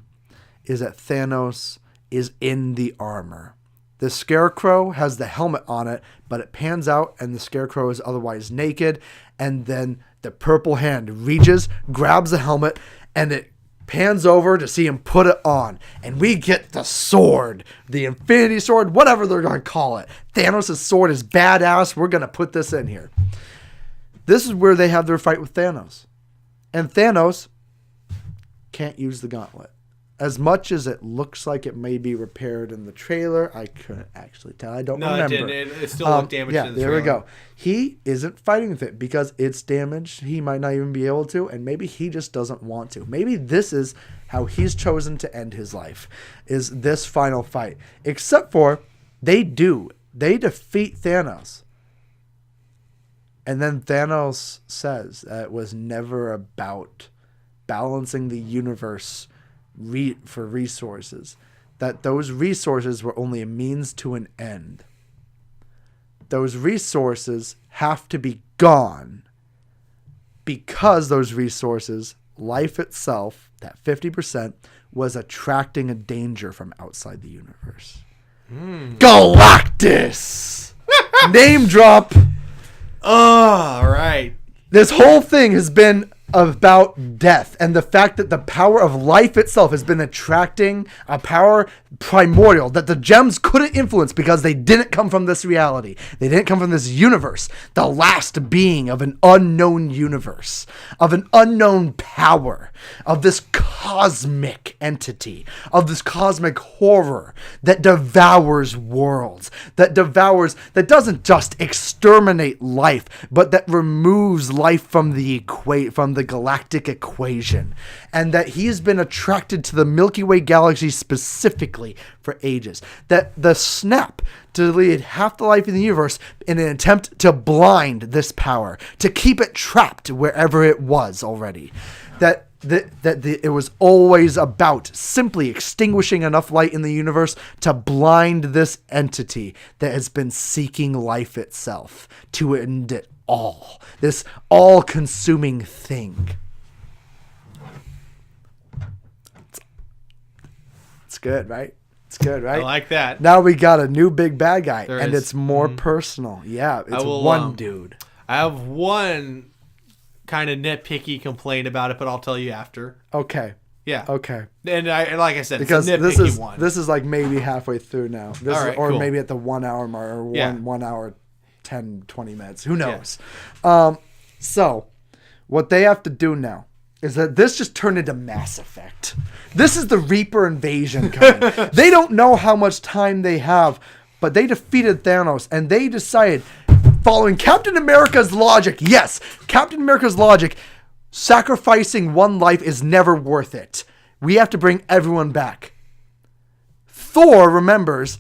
Speaker 2: is that Thanos is in the armor. The Scarecrow has the helmet on it, but it pans out and the Scarecrow is otherwise naked. And then the purple hand reaches, grabs the helmet, and it pans over to see him put it on. And we get the sword, the Infinity Sword, whatever they're going to call it. Thanos' sword is badass. We're going to put this in here. This is where they have their fight with Thanos. And Thanos can't use the gauntlet. As much as it looks like it may be repaired in the trailer, I couldn't actually tell. I don't remember.
Speaker 1: No, it didn't. It still looked damaged in the trailer.
Speaker 2: There we go. He isn't fighting with it because it's damaged. He might not even be able to, and maybe he just doesn't want to. Maybe this is how he's chosen to end his life, is this final fight. Except for, they do. They defeat Thanos. And then Thanos says that it was never about balancing the universe for resources, that those resources were only a means to an end. Those resources have to be gone because those resources, life itself, that 50%, was attracting a danger from outside the universe. Galactus! Name drop!
Speaker 1: Oh, all right.
Speaker 2: This whole thing has been about death and the fact that the power of life itself has been attracting a power primordial that the gems couldn't influence because they didn't come from this reality. They didn't come from this universe, the last being of an unknown universe, of an unknown power, of this cosmic entity, of this cosmic horror that devours worlds, that doesn't just exterminate life, but that removes life from the galactic equation, and that he has been attracted to the Milky Way galaxy specifically for ages. That the snap deleted half the life in the universe in an attempt to blind this power, to keep it trapped wherever it was already. That it was always about simply extinguishing enough light in the universe to blind this entity that has been seeking life itself, to end it all. This all-consuming thing. It's good, right? It's good, right?
Speaker 1: I like that.
Speaker 2: Now we got a new big bad guy,
Speaker 1: There
Speaker 2: and
Speaker 1: is.
Speaker 2: it's more personal. Yeah, it's one dude.
Speaker 1: I have one kind of nitpicky complaint about it, but I'll tell you after.
Speaker 2: Okay.
Speaker 1: Yeah.
Speaker 2: Okay.
Speaker 1: And like I said,
Speaker 2: Because
Speaker 1: it's a nitpicky one.
Speaker 2: this is like maybe halfway through now.
Speaker 1: All right,
Speaker 2: or
Speaker 1: cool.
Speaker 2: maybe at the 1 hour mark, or
Speaker 1: Yeah.
Speaker 2: 1 hour, 10, 20 minutes. Who knows? Yeah. So what they have to do now is that this just turned into Mass Effect. This is the Reaper invasion coming. They don't know how much time they have, but they defeated Thanos, and they decided, following Captain America's logic, yes, Captain America's logic, sacrificing one life is never worth it. We have to bring everyone back. Thor remembers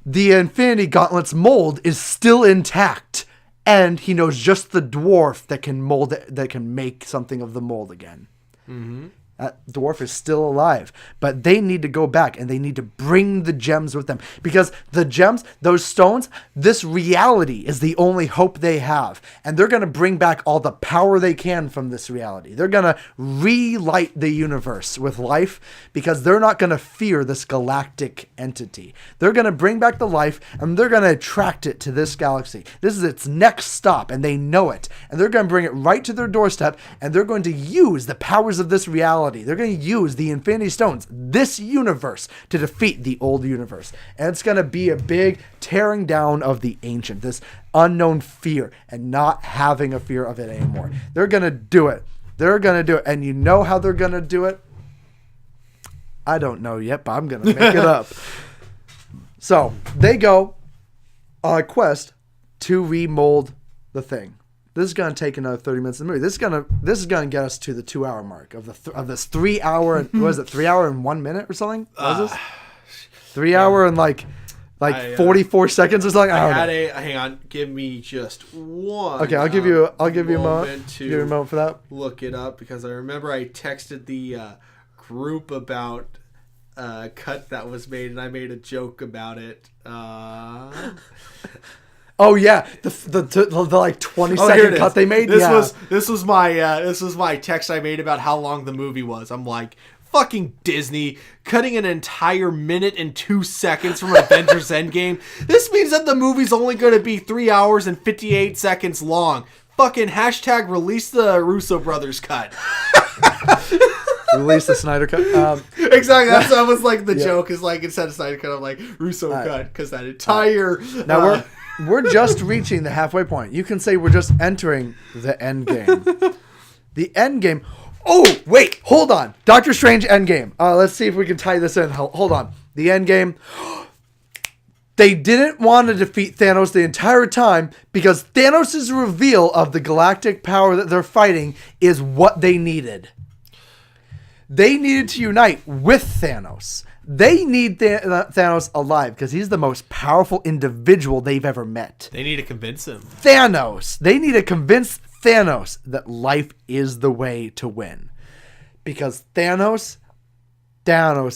Speaker 2: the Infinity Gauntlet's mold is still intact, and he knows just the dwarf that can mold it, that can make something of the mold again. Mm-hmm. That dwarf is still alive, but they need to go back and they need to bring the gems with them, because the gems, those stones, this reality is the only hope they have, and they're going to bring back all the power they can from this reality. They're going to relight the universe with life, because they're not going to fear this galactic entity. They're going to bring back the life, and they're going to attract it to this galaxy. This is its next stop, and they know it, and they're going to bring it right to their doorstep, and they're going to use the powers of this reality. They're going to use the Infinity Stones, this universe, to defeat the old universe. And it's going to be a big tearing down of the ancient, this unknown fear, and not having a fear of it anymore. They're going to do it. They're going to do it. And you know how they're going to do it? I don't know yet, but I'm going to make it up. So they go on a quest to remold the thing. This is going to take another 30 minutes of the movie. This is going to get us to the 2 hour mark of this 3 hour. What is it? 3 hour and 1 minute or something? What is this? 3 hour and like 44 seconds or something.
Speaker 1: Hang on. Give me just one.
Speaker 2: Okay, I'll give you a moment. Give you a moment for that.
Speaker 1: Look it up, because I remember I texted the group about a cut that was made, and I made a joke about it.
Speaker 2: Oh yeah, the like 20-second cut they made.
Speaker 1: This was my text I made about how long the movie was. I'm like, fucking Disney cutting an entire minute and 2 seconds from Avengers Endgame. This means that the movie's only going to be 3 hours and 58 seconds long. Fucking hashtag release the Russo brothers cut.
Speaker 2: Release the Snyder cut.
Speaker 1: Exactly. That was like the joke is like, instead of Snyder cut, I'm like Russo cut, because that entire
Speaker 2: now we're just reaching the halfway point. You can say we're just entering the end game. The end game. Oh, wait. Hold on. Doctor Strange end game. Let's see if we can tie this in. Hold on. The end game. They didn't want to defeat Thanos the entire time, because Thanos' reveal of the galactic power that they're fighting is what they needed. They needed to unite with Thanos. They need Thanos alive, because he's the most powerful individual they've ever met.
Speaker 1: They need to convince him.
Speaker 2: They need to convince Thanos that life is the way to win. Because Thanos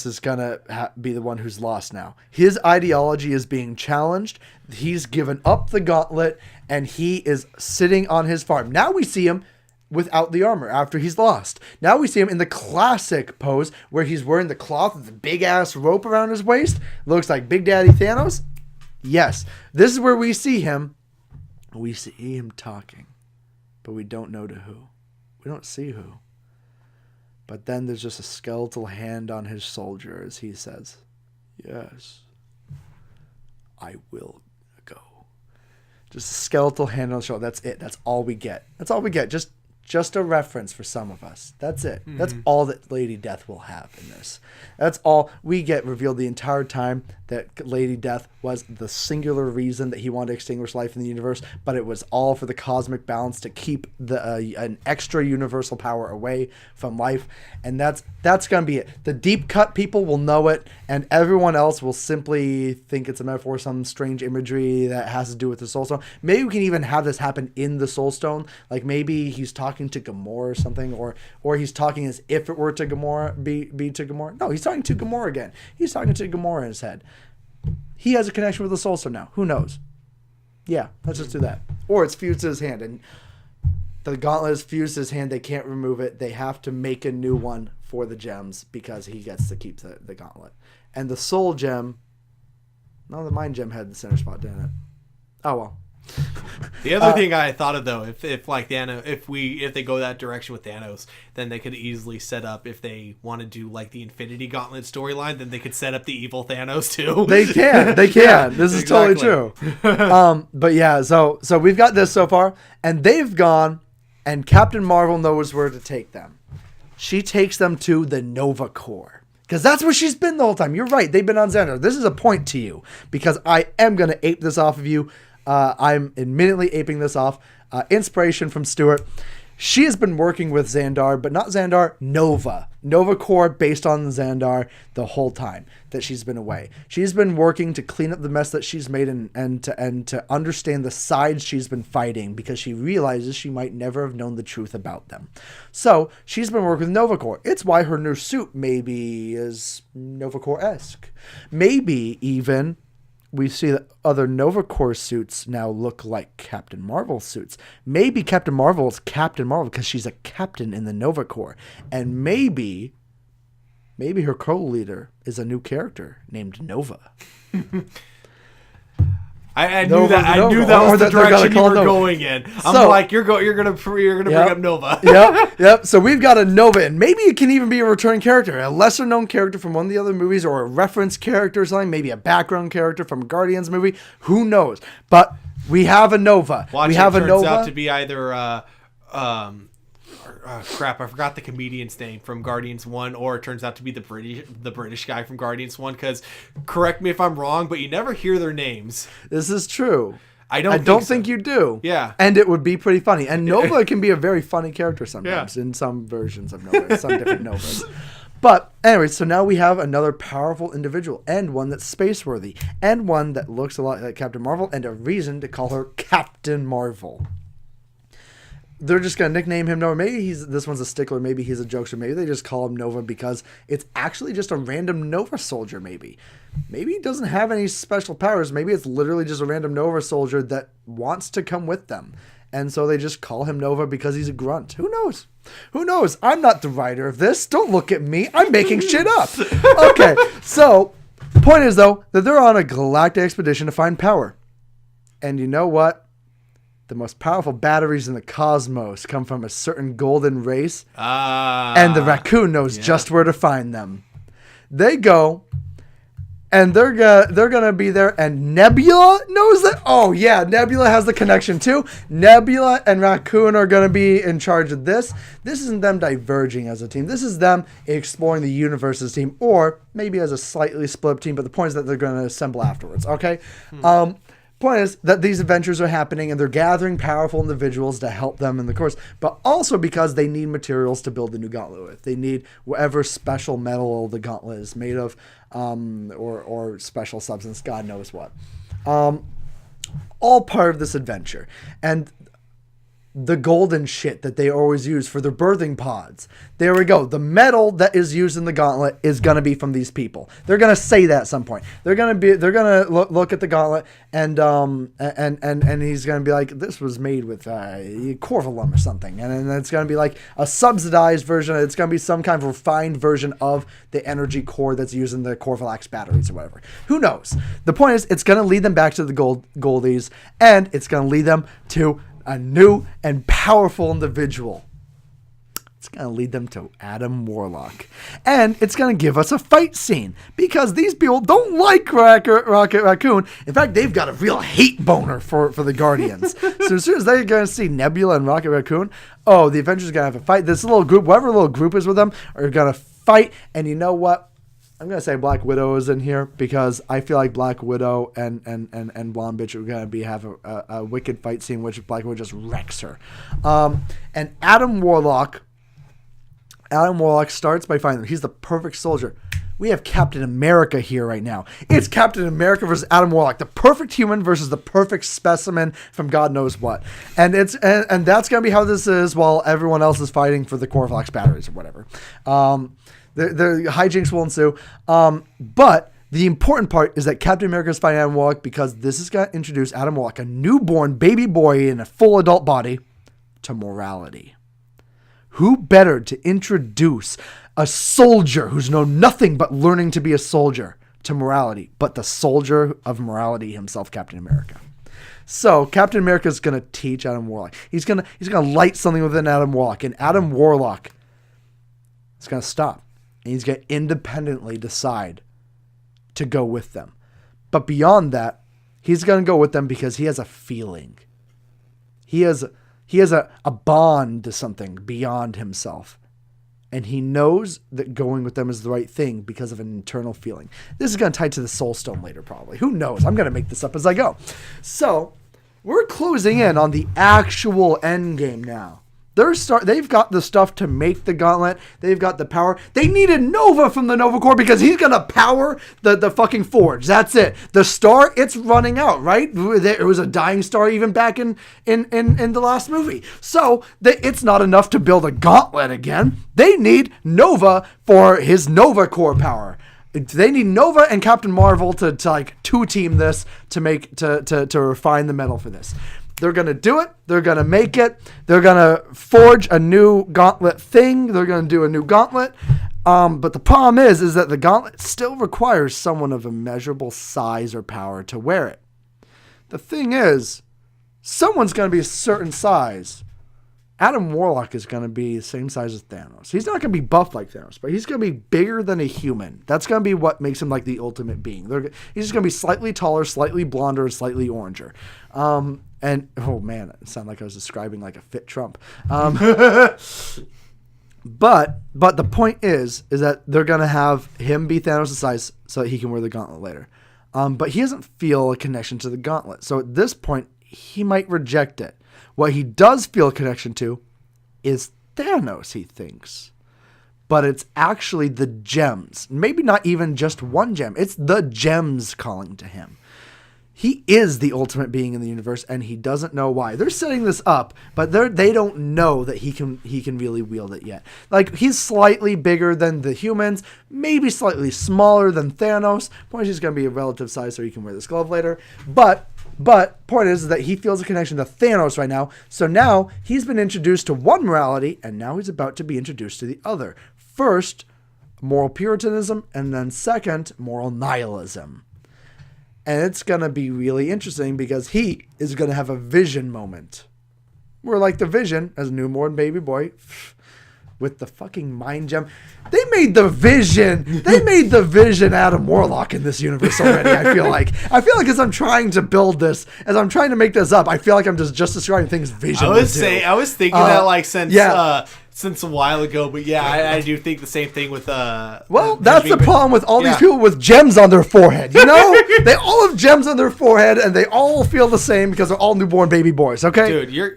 Speaker 2: is going to be the one who's lost now. His ideology is being challenged. He's given up the gauntlet, and he is sitting on his farm. Now we see him without the armor after he's lost. Now we see him in the classic pose where he's wearing the cloth with the big ass rope around his waist. Looks like Big Daddy Thanos. Yes, this is where we see him. We see him talking, but we don't know to who. We don't see who. But then there's just a skeletal hand on his shoulder as he says, "Yes, I will go." Just a skeletal hand on the shoulder. That's it. That's all we get. That's all we get. Just a reference for some of us. That's it. Mm-hmm. That's all that Lady Death will have in this. That's all we get revealed the entire time, that Lady Death was the singular reason that he wanted to extinguish life in the universe, but it was all for the cosmic balance to keep an extra universal power away from life. And that's going to be it. The deep cut people will know it, and everyone else will simply think it's a metaphor, some strange imagery that has to do with the Soul Stone. Maybe we can even have this happen in the Soul Stone. Like maybe he's talking to Gamora or something, or he's talking as if it were to Gamora, be to Gamora. No, he's talking to Gamora again. He's talking to Gamora in his head. He has a connection with the Soul Stone now. Who knows? Yeah, let's just do that. Or it's fused to his hand, and the gauntlet is fused to his hand. They can't remove it. They have to make a new one for the gems because he gets to keep the gauntlet. And the soul gem, no, the mind gem had the center spot, didn't it? Oh, well.
Speaker 1: The other thing I thought of though, if they go that direction with Thanos, then they could easily set up, if they want to do like the Infinity Gauntlet storyline, then they could set up the evil Thanos too.
Speaker 2: They can. Yeah, this is totally true. But yeah, so we've got this so far, and they've gone, and Captain Marvel knows where to take them. She takes them to the Nova Corps. Because that's where she's been the whole time. You're right. They've been on Xandar. This is a point to you. Because I am going to ape this off of you. I'm admittedly aping this off. Inspiration from Stuart. She has been working with Xandar, but not Xandar, Nova. Nova Corps based on Xandar the whole time that she's been away. She's been working to clean up the mess that she's made and to understand the sides she's been fighting, because she realizes she might never have known the truth about them. So she's been working with Nova Corps. It's why her new suit maybe is Nova Corps-esque. Maybe even we see that other Nova Corps suits now look like Captain Marvel suits. Maybe Captain Marvel is Captain Marvel because she's a captain in the Nova Corps. And maybe her co-leader is a new character named Nova.
Speaker 1: I knew that was the direction you were going in. I'm like, you're gonna bring up Nova.
Speaker 2: Yep. So we've got a Nova, and maybe it can even be a returning character, a lesser known character from one of the other movies, or a reference character or something, maybe a background character from a Guardians movie. Who knows? But we have a Nova.
Speaker 1: Turns out to be either crap, I forgot the comedian's name from Guardians 1, or it turns out to be the British guy from Guardians 1, because, correct me if I'm wrong, but you never hear their names.
Speaker 2: This is true.
Speaker 1: I don't think
Speaker 2: you do.
Speaker 1: Yeah.
Speaker 2: And it would be pretty funny. And Nova can be a very funny character sometimes in some versions of Nova, some different Novas. But anyway, so now we have another powerful individual, and one that's space-worthy, and one that looks a lot like Captain Marvel, and a reason to call her Captain Marvel. They're just going to nickname him Nova. Maybe this one's a stickler. Maybe he's a jokester. Maybe they just call him Nova because it's actually just a random Nova soldier, maybe. Maybe he doesn't have any special powers. Maybe it's literally just a random Nova soldier that wants to come with them. And so they just call him Nova because he's a grunt. Who knows? Who knows? I'm not the writer of this. Don't look at me. I'm making shit up. Okay, so point is, though, that they're on a galactic expedition to find power. And you know what? The most powerful batteries in the cosmos come from a certain golden race, and the raccoon knows just where to find them. They go, and they're gonna be there, and Nebula knows that. Oh yeah, Nebula has the connection too. Nebula and Raccoon are gonna be in charge of this. This isn't them diverging as a team. This is them exploring the universe as a team, or maybe as a slightly split team. But the point is that they're gonna assemble afterwards. Okay. Point is that these adventures are happening, and they're gathering powerful individuals to help them in the course, but also because they need materials to build the new gauntlet with. They need whatever special metal the gauntlet is made of, or special substance, God knows what. All part of this adventure. And the golden shit that they always use for their birthing pods. There we go. The metal that is used in the gauntlet is going to be from these people. They're going to say that at some point. They're going to look at the gauntlet, and he's going to be like, this was made with Corvalum or something. And then it's going to be like a subsidized version. It's going to be some kind of refined version of the energy core that's used in the Corvalax batteries or whatever. Who knows? The point is, it's going to lead them back to the Goldies, and it's going to lead them to a new and powerful individual. It's going to lead them to Adam Warlock. And it's going to give us a fight scene, because these people don't like Rocket Raccoon. In fact, they've got a real hate boner for the Guardians. So as soon as they're going to see Nebula and Rocket Raccoon, the Avengers are going to have a fight. This little group, whatever little group is with them, are going to fight. And you know what? I'm going to say Black Widow is in here, because I feel like Black Widow and Blonde Bitch are going to have a wicked fight scene, which Black Widow just wrecks her. And Adam Warlock starts by finding he's the perfect soldier. We have Captain America here right now. It's Captain America versus Adam Warlock, the perfect human versus the perfect specimen from God knows what. And that's going to be how this is, while everyone else is fighting for the Corvalax batteries or whatever. The hijinks will ensue. But The important part is that Captain America is fighting Adam Warlock because this is going to introduce Adam Warlock, a newborn baby boy in a full adult body, to morality. Who better to introduce a soldier who's known nothing but learning to be a soldier to morality, but the soldier of morality himself, Captain America. So Captain America is going to teach Adam Warlock. He's going to light something within Adam Warlock, and Adam Warlock is going to stop, and he's going to independently decide to go with them. But beyond that, he's going to go with them because he has a feeling. He has a bond to something beyond himself. And he knows that going with them is the right thing because of an internal feeling. This is going to tie to the Soul Stone later, probably. Who knows? I'm going to make this up as I go. So, we're closing in on the actual Endgame now. They've got the stuff to make the gauntlet. They've got the power. They needed Nova from the Nova Corps because he's going to power the fucking forge. That's it. The star, it's running out, right? It was a dying star even back in the last movie. So it's not enough to build a gauntlet again. They need Nova for his Nova Corps power. They need Nova and Captain Marvel to like two-team this to refine the metal for this. They're going to do it. They're going to make it. They're going to forge a new gauntlet thing. They're going to do a new gauntlet. But the problem is that the gauntlet still requires someone of immeasurable size or power to wear it. The thing is, someone's going to be a certain size. Adam Warlock is going to be the same size as Thanos. He's not going to be buff like Thanos, but he's going to be bigger than a human. That's going to be what makes him like the ultimate being. He's just going to be slightly taller, slightly blonder, and slightly oranger. And oh man, it sounded like I was describing like a fit Trump. But the point is that they're gonna have him be Thanos' size so that he can wear the gauntlet later. But he doesn't feel a connection to the gauntlet, so at this point he might reject it. What he does feel a connection to is Thanos, he thinks. But it's actually the gems. Maybe not even just one gem. It's the gems calling to him. He is the ultimate being in the universe, and he doesn't know why. They're setting this up, but they don't know that he can really wield it yet. Like, he's slightly bigger than the humans, maybe slightly smaller than Thanos. Point is, he's going to be a relative size so he can wear this glove later. But point is that he feels a connection to Thanos right now. So now he's been introduced to one morality, and now he's about to be introduced to the other. First, moral puritanism, and then second, moral nihilism. And it's going to be really interesting because he is going to have a vision moment. We're like the Vision as a newborn baby boy with the fucking mind gem. They made the Vision Adam Warlock in this universe already, I feel like. As I'm trying to build this, as I'm trying to make this up, I feel like I'm just describing things Vision would do.
Speaker 1: I was thinking that like since a while ago, but yeah, I do think the same thing with
Speaker 2: well, that's the problem with all these people with gems on their forehead, you know? They all have gems on their forehead and they all feel the same because they're all newborn baby boys, okay?
Speaker 1: Dude, you're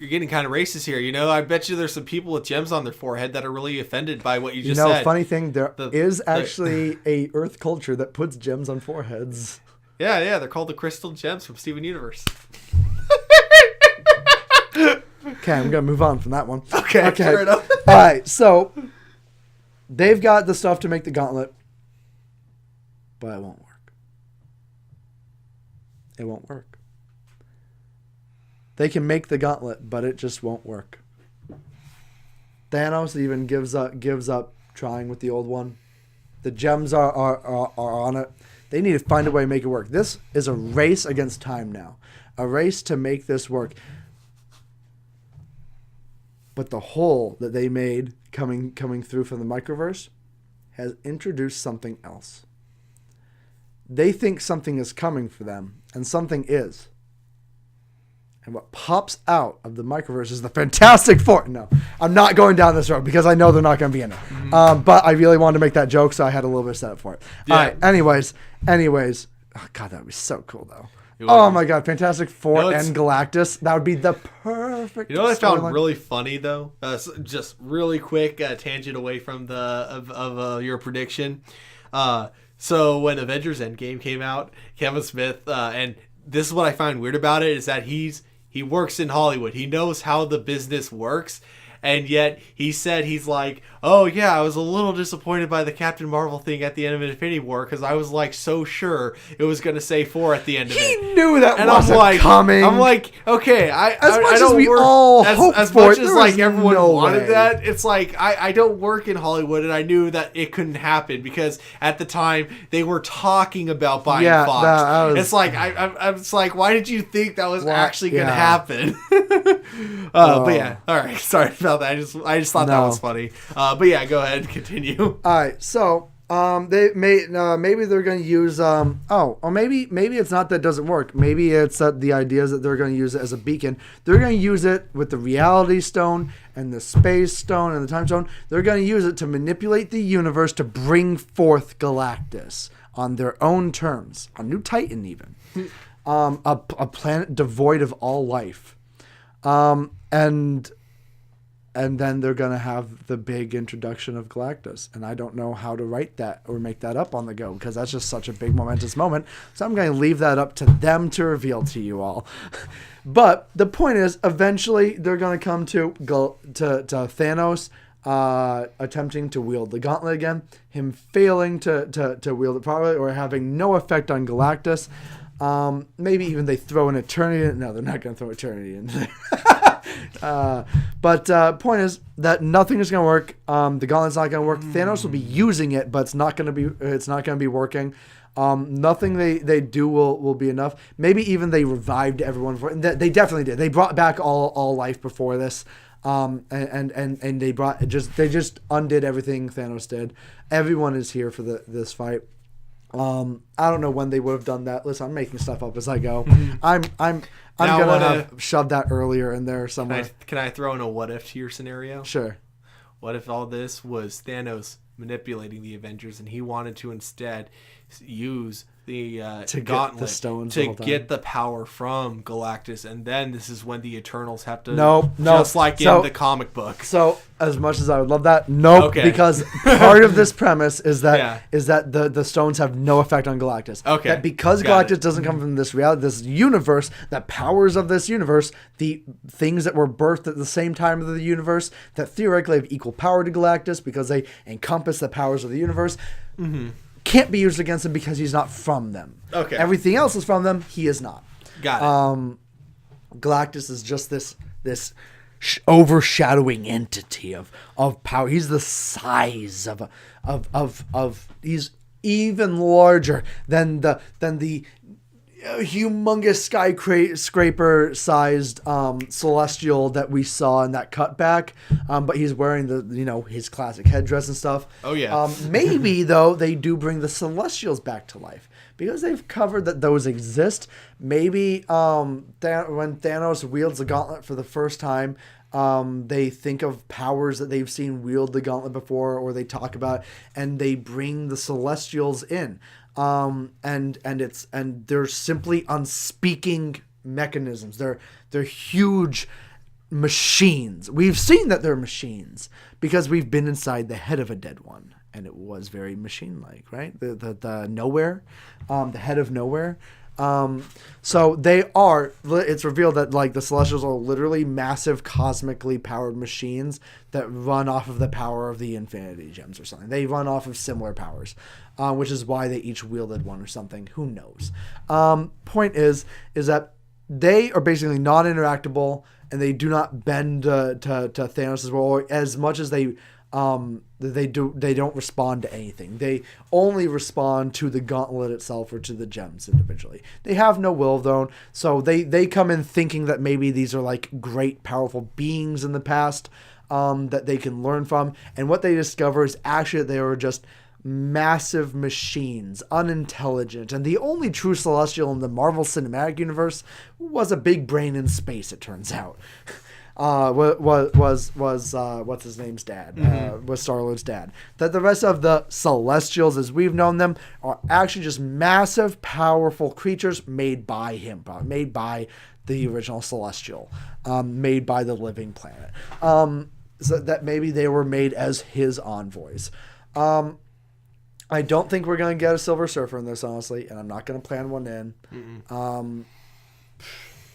Speaker 1: getting kind of racist here, you know? I bet you there's some people with gems on their forehead that are really offended by what you just said.
Speaker 2: Funny thing, there is actually a Earth culture that puts gems on foreheads.
Speaker 1: Yeah, they're called the Crystal Gems from Steven Universe.
Speaker 2: Okay, I'm going to move on from that one.
Speaker 1: Okay. Fair enough.
Speaker 2: All right, so they've got the stuff to make the gauntlet, but it won't work. It won't work. They can make the gauntlet, but it just won't work. Thanos even gives up trying with the old one. The gems are on it. They need to find a way to make it work. This is a race against time now. A race to make this work. But the hole that they made coming through from the microverse has introduced something else. They think something is coming for them, and something is. And what pops out of the microverse is the Fantastic Four. No, I'm not going down this road because I know they're not going to be in it. Mm-hmm. But I really wanted to make that joke, so I had a little bit of setup for it. Yeah. All right. Anyways. Oh, God, that would be so cool, though. Oh my God, Fantastic Four and Galactus. That would be the perfect.
Speaker 1: You know what I found really funny though? Just really quick tangent away from your prediction. So when Avengers Endgame came out, Kevin Smith and this is what I find weird about it is that he works in Hollywood. He knows how the business works. And yet he said he's like, oh yeah, I was a little disappointed by the Captain Marvel thing at the end of Infinity War because I was like so sure it was going to say 4 at the end of it.
Speaker 2: He knew that
Speaker 1: and
Speaker 2: wasn't coming.
Speaker 1: I'm like, okay,
Speaker 2: as much
Speaker 1: I don't
Speaker 2: as we
Speaker 1: work,
Speaker 2: all hoped
Speaker 1: as
Speaker 2: for
Speaker 1: much
Speaker 2: it,
Speaker 1: as
Speaker 2: there
Speaker 1: like
Speaker 2: was
Speaker 1: everyone
Speaker 2: no
Speaker 1: wanted
Speaker 2: way.
Speaker 1: that. It's like I don't work in Hollywood, and I knew that it couldn't happen because at the time they were talking about buying Fox. It's like it's like, why did you think that was actually going to happen? But yeah, all right, sorry about that. I just thought that was funny. But yeah, go ahead and continue.
Speaker 2: All right, so they maybe they're going to use or maybe it's not that it doesn't work. Maybe it's that the idea is that they're going to use it as a beacon. They're going to use it with the Reality Stone and the Space Stone and the Time Stone. They're going to use it to manipulate the universe to bring forth Galactus on their own terms, a new Titan even, a planet devoid of all life, and then they're going to have the big introduction of Galactus. And I don't know how to write that or make that up on the go because that's just such a big momentous moment. So I'm going to leave that up to them to reveal to you all. But the point is, eventually they're going to come to Thanos attempting to wield the gauntlet again, him failing to wield it properly or having no effect on Galactus. Maybe even they throw an Eternity in. No, they're not going to throw Eternity in there. But point is that nothing is going to work. The gauntlet's not going to work. Thanos will be using it, but it's not going to be working. Nothing they do will be enough. Maybe even they revived everyone they definitely did. They brought back all life before this. And they just undid everything Thanos did. Everyone is here for this fight. I don't know when they would have done that. Listen, I'm making stuff up as I go. I'm gonna have shoved that earlier in there somewhere.
Speaker 1: Can I throw in a what if to your scenario?
Speaker 2: Sure.
Speaker 1: What if all this was Thanos manipulating the Avengers and he wanted to instead use the gauntlet
Speaker 2: get the stones
Speaker 1: to get the power from Galactus, and then this is when the Eternals have to
Speaker 2: just
Speaker 1: like in the comic book.
Speaker 2: So as much as I would love that, because part of this premise is that the stones have no effect on Galactus.
Speaker 1: Okay,
Speaker 2: that because Galactus doesn't come from this reality, this universe, the powers of this universe, the things that were birthed at the same time of the universe that theoretically have equal power to Galactus because they encompass the powers of the universe. Can't be used against him because he's not from them.
Speaker 1: Okay.
Speaker 2: Everything else is from them. He is not.
Speaker 1: Got
Speaker 2: it. Galactus is just this overshadowing entity of power. He's the size of he's even larger than the humongous skyscraper-sized celestial that we saw in that cutback, but he's wearing his classic headdress and stuff.
Speaker 1: Oh yeah.
Speaker 2: Maybe though they do bring the Celestials back to life because they've covered that those exist. Maybe when Thanos wields the gauntlet for the first time, they think of powers that they've seen wield the gauntlet before, or they talk about it, and they bring the Celestials in. And they're simply unspeaking mechanisms. They're huge machines. We've seen that they're machines because we've been inside the head of a dead one, and it was very machine-like, right? The nowhere, the head of nowhere. So they are. It's revealed that like the Celestials are literally massive, cosmically powered machines that run off of the power of the Infinity Gems or something. They run off of similar powers, which is why they each wielded one or something. Who knows? Point is that they are basically non-interactable, and they do not bend to Thanos as well, as much as they don't respond to anything. They only respond to the gauntlet itself or to the gems individually. They have no will of their own, so they come in thinking that maybe these are like great powerful beings in the past that they can learn from, and what they discover is actually that they were just massive machines, unintelligent, and the only true Celestial in the Marvel Cinematic Universe was a big brain in space, it turns out. Was what's his name's dad? Was Star-Lord's dad. That the rest of the Celestials, as we've known them, are actually just massive, powerful creatures made by him, made by the original Celestial, made by the living planet. So that maybe they were made as his envoys. I don't think we're going to get a Silver Surfer in this, honestly, and I'm not going to plan one in.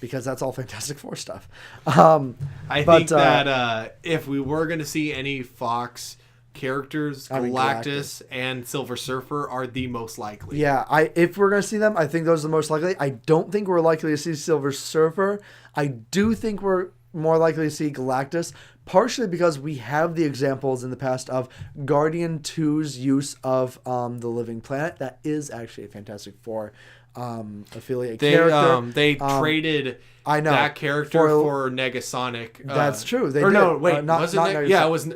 Speaker 2: because that's all Fantastic Four stuff.
Speaker 1: I think that if we were going to see any Fox characters, Galactus and Silver Surfer are the most likely.
Speaker 2: Yeah, if we're going to see them, I think those are the most likely. I don't think we're likely to see Silver Surfer. I do think we're more likely to see Galactus, partially because we have the examples in the past of Guardian 2's use of the Living Planet. That is actually a Fantastic Four affiliate character.
Speaker 1: They traded that character for Negasonic.
Speaker 2: That's true.
Speaker 1: Was it Negasonic? Yeah, it was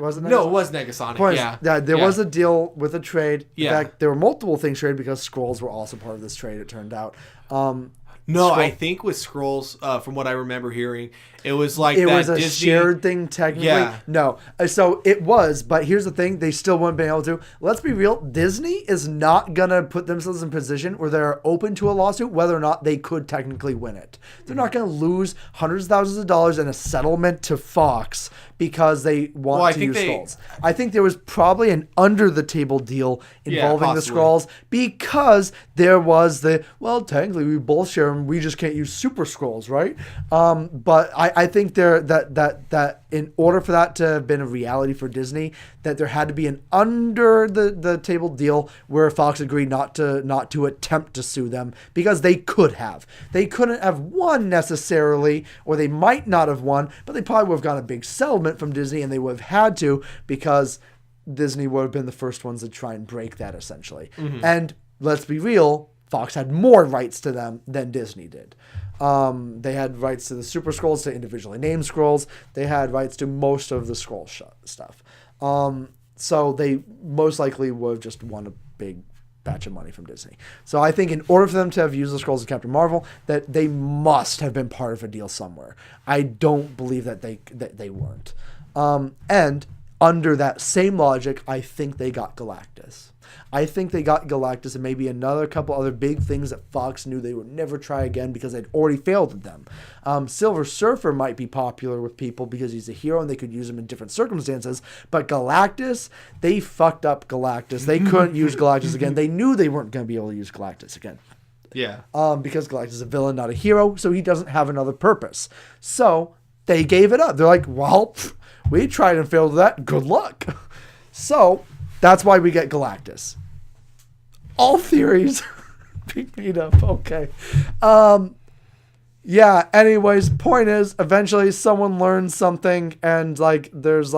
Speaker 1: Negasonic.
Speaker 2: There was a deal with a trade. In fact, there were multiple things traded because Skrulls were also part of this trade, it turned out.
Speaker 1: I think with Skrulls, from what I remember hearing, it was like
Speaker 2: it
Speaker 1: that
Speaker 2: was a
Speaker 1: Disney...
Speaker 2: shared thing technically. Yeah. No, so it was, but here's the thing: they still wouldn't be able to. Let's be real. Disney is not gonna put themselves in a position where they're open to a lawsuit, whether or not they could technically win it. They're not gonna lose hundreds of thousands of dollars in a settlement to Fox because they want to use Skrulls. I think there was probably an under the table deal involving the Skrulls because there was technically we both share them. We just can't use Super Skrulls, right? But I think that in order for that to have been a reality for Disney, that there had to be an under the table deal where Fox agreed not to attempt to sue them because they could have. They couldn't have won necessarily, or they might not have won, but they probably would have gotten a big settlement from Disney, and they would have had to because Disney would have been the first ones to try and break that essentially. Mm-hmm. And let's be real, Fox had more rights to them than Disney did. They had rights to the Super Skrulls, to individually named Skrulls. They had rights to most of the Skrull stuff. So they most likely would have just won a big batch of money from Disney. So I think in order for them to have used the Skrulls in Captain Marvel, that they must have been part of a deal somewhere. I don't believe that they weren't. And under that same logic, I think they got Galactus. I think they got Galactus and maybe another couple other big things that Fox knew they would never try again because they'd already failed at them. Silver Surfer might be popular with people because he's a hero and they could use him in different circumstances. But Galactus, they fucked up Galactus. They couldn't use Galactus again. They knew they weren't going to be able to use Galactus again.
Speaker 1: Yeah.
Speaker 2: Because Galactus is a villain, not a hero, so he doesn't have another purpose. So they gave it up. They're like, well, we tried and failed at that. Good luck. So that's why we get Galactus. All theories being made up. Okay. Yeah, anyways, point is, eventually someone learns something and, there's,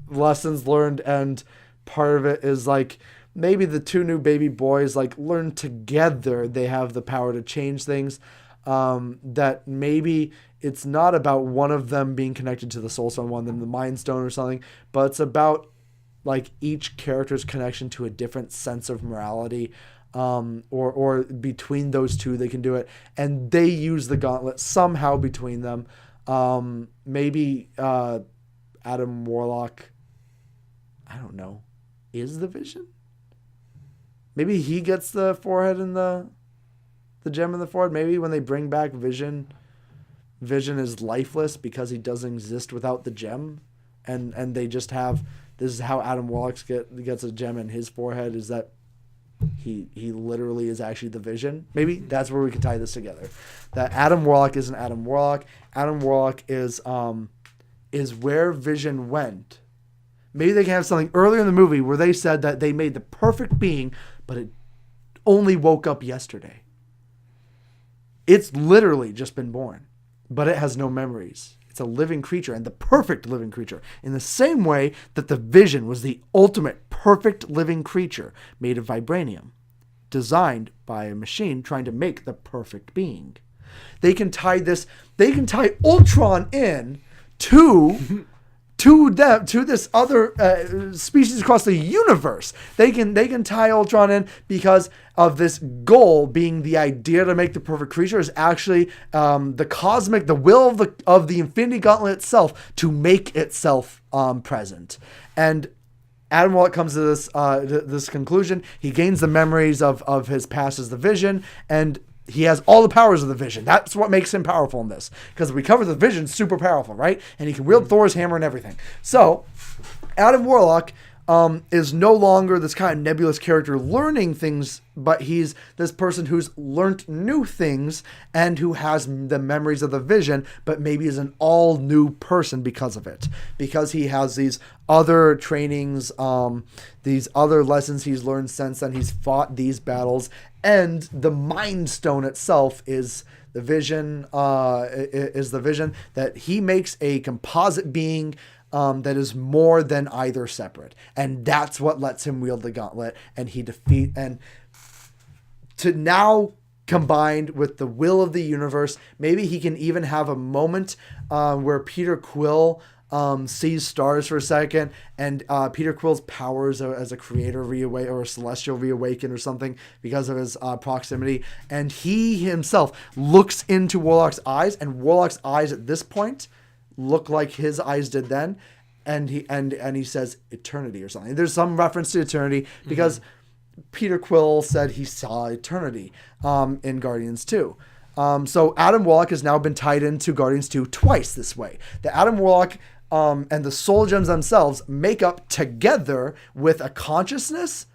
Speaker 2: lessons learned, and part of it is, maybe the two new baby boys, learn together they have the power to change things. That maybe it's not about one of them being connected to the Soul Stone, one of them the Mind Stone or something, but it's about each character's connection to a different sense of morality, or between those two they can do it, and they use the gauntlet somehow between them. Maybe Adam Warlock, I don't know, is the Vision. Maybe he gets the forehead and the gem in the forehead. Maybe when they bring back Vision is lifeless because he doesn't exist without the gem, and they just have. This is how Adam Warlock gets a gem in his forehead, is that he literally is actually the Vision. Maybe that's where we can tie this together. That Adam Warlock isn't Adam Warlock. Adam Warlock is where Vision went. Maybe they can have something earlier in the movie where they said that they made the perfect being, but it only woke up yesterday. It's literally just been born, but it has no memories. It's a living creature, and the perfect living creature, in the same way that the Vision was the ultimate perfect living creature made of vibranium, designed by a machine trying to make the perfect being. They can tie Ultron in to this other species across the universe. They can tie Ultron in because of this goal being the idea to make the perfect creature is actually the will of the Infinity Gauntlet itself to make itself present. And Adam Warlock comes to this conclusion. He gains the memories of his past as the Vision, and he has all the powers of the Vision. That's what makes him powerful in this. Because we cover the Vision, super powerful, right? And he can wield Thor's hammer and everything. So, Adam Warlock is no longer this kind of nebulous character learning things, but he's this person who's learned new things and who has the memories of the Vision, but maybe is an all new person because of it, because he has these other trainings, these other lessons he's learned since then. He's fought these battles, and the Mind Stone itself is the Vision. Is the Vision that he makes a composite being. That is more than either separate, and that's what lets him wield the gauntlet, and he defeat and to now combined with the will of the universe, maybe he can even have a moment where Peter Quill sees stars for a second, and Peter Quill's powers as a creator reawaken or a celestial reawaken or something because of his proximity, and he himself looks into Warlock's eyes, and Warlock's eyes at this point look like his eyes did then, and he says eternity or something. There's some reference to eternity because Peter Quill said he saw eternity in Guardians 2. So Adam Warlock has now been tied into Guardians 2 twice this way. The Adam Warlock and the Soul Gems themselves make up together with a consciousness,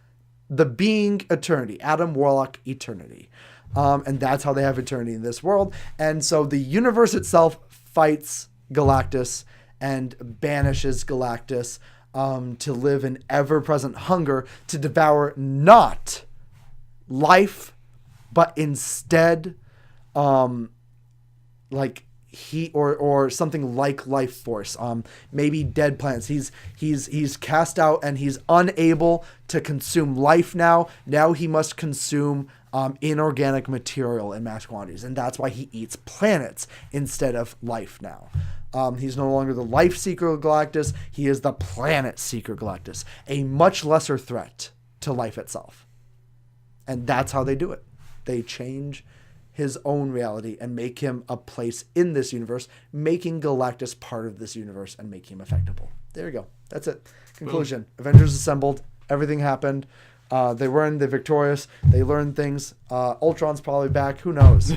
Speaker 2: the being eternity. Adam Warlock eternity. And that's how they have eternity in this world. And so the universe itself fights Galactus and banishes Galactus to live in ever-present hunger to devour not life, but instead like he or something like life force, maybe dead planets. He's cast out and he's unable to consume life now. Now he must consume inorganic material in mass quantities, and that's why he eats planets instead of life now. He's no longer the life seeker Galactus. He is the planet seeker Galactus, a much lesser threat to life itself. And that's how they do it. They change his own reality and make him a place in this universe, making Galactus part of this universe and making him affectable. There you go. That's it. Conclusion. Boom. Avengers assembled. Everything happened. They were victorious. They learned things. Ultron's probably back. Who knows?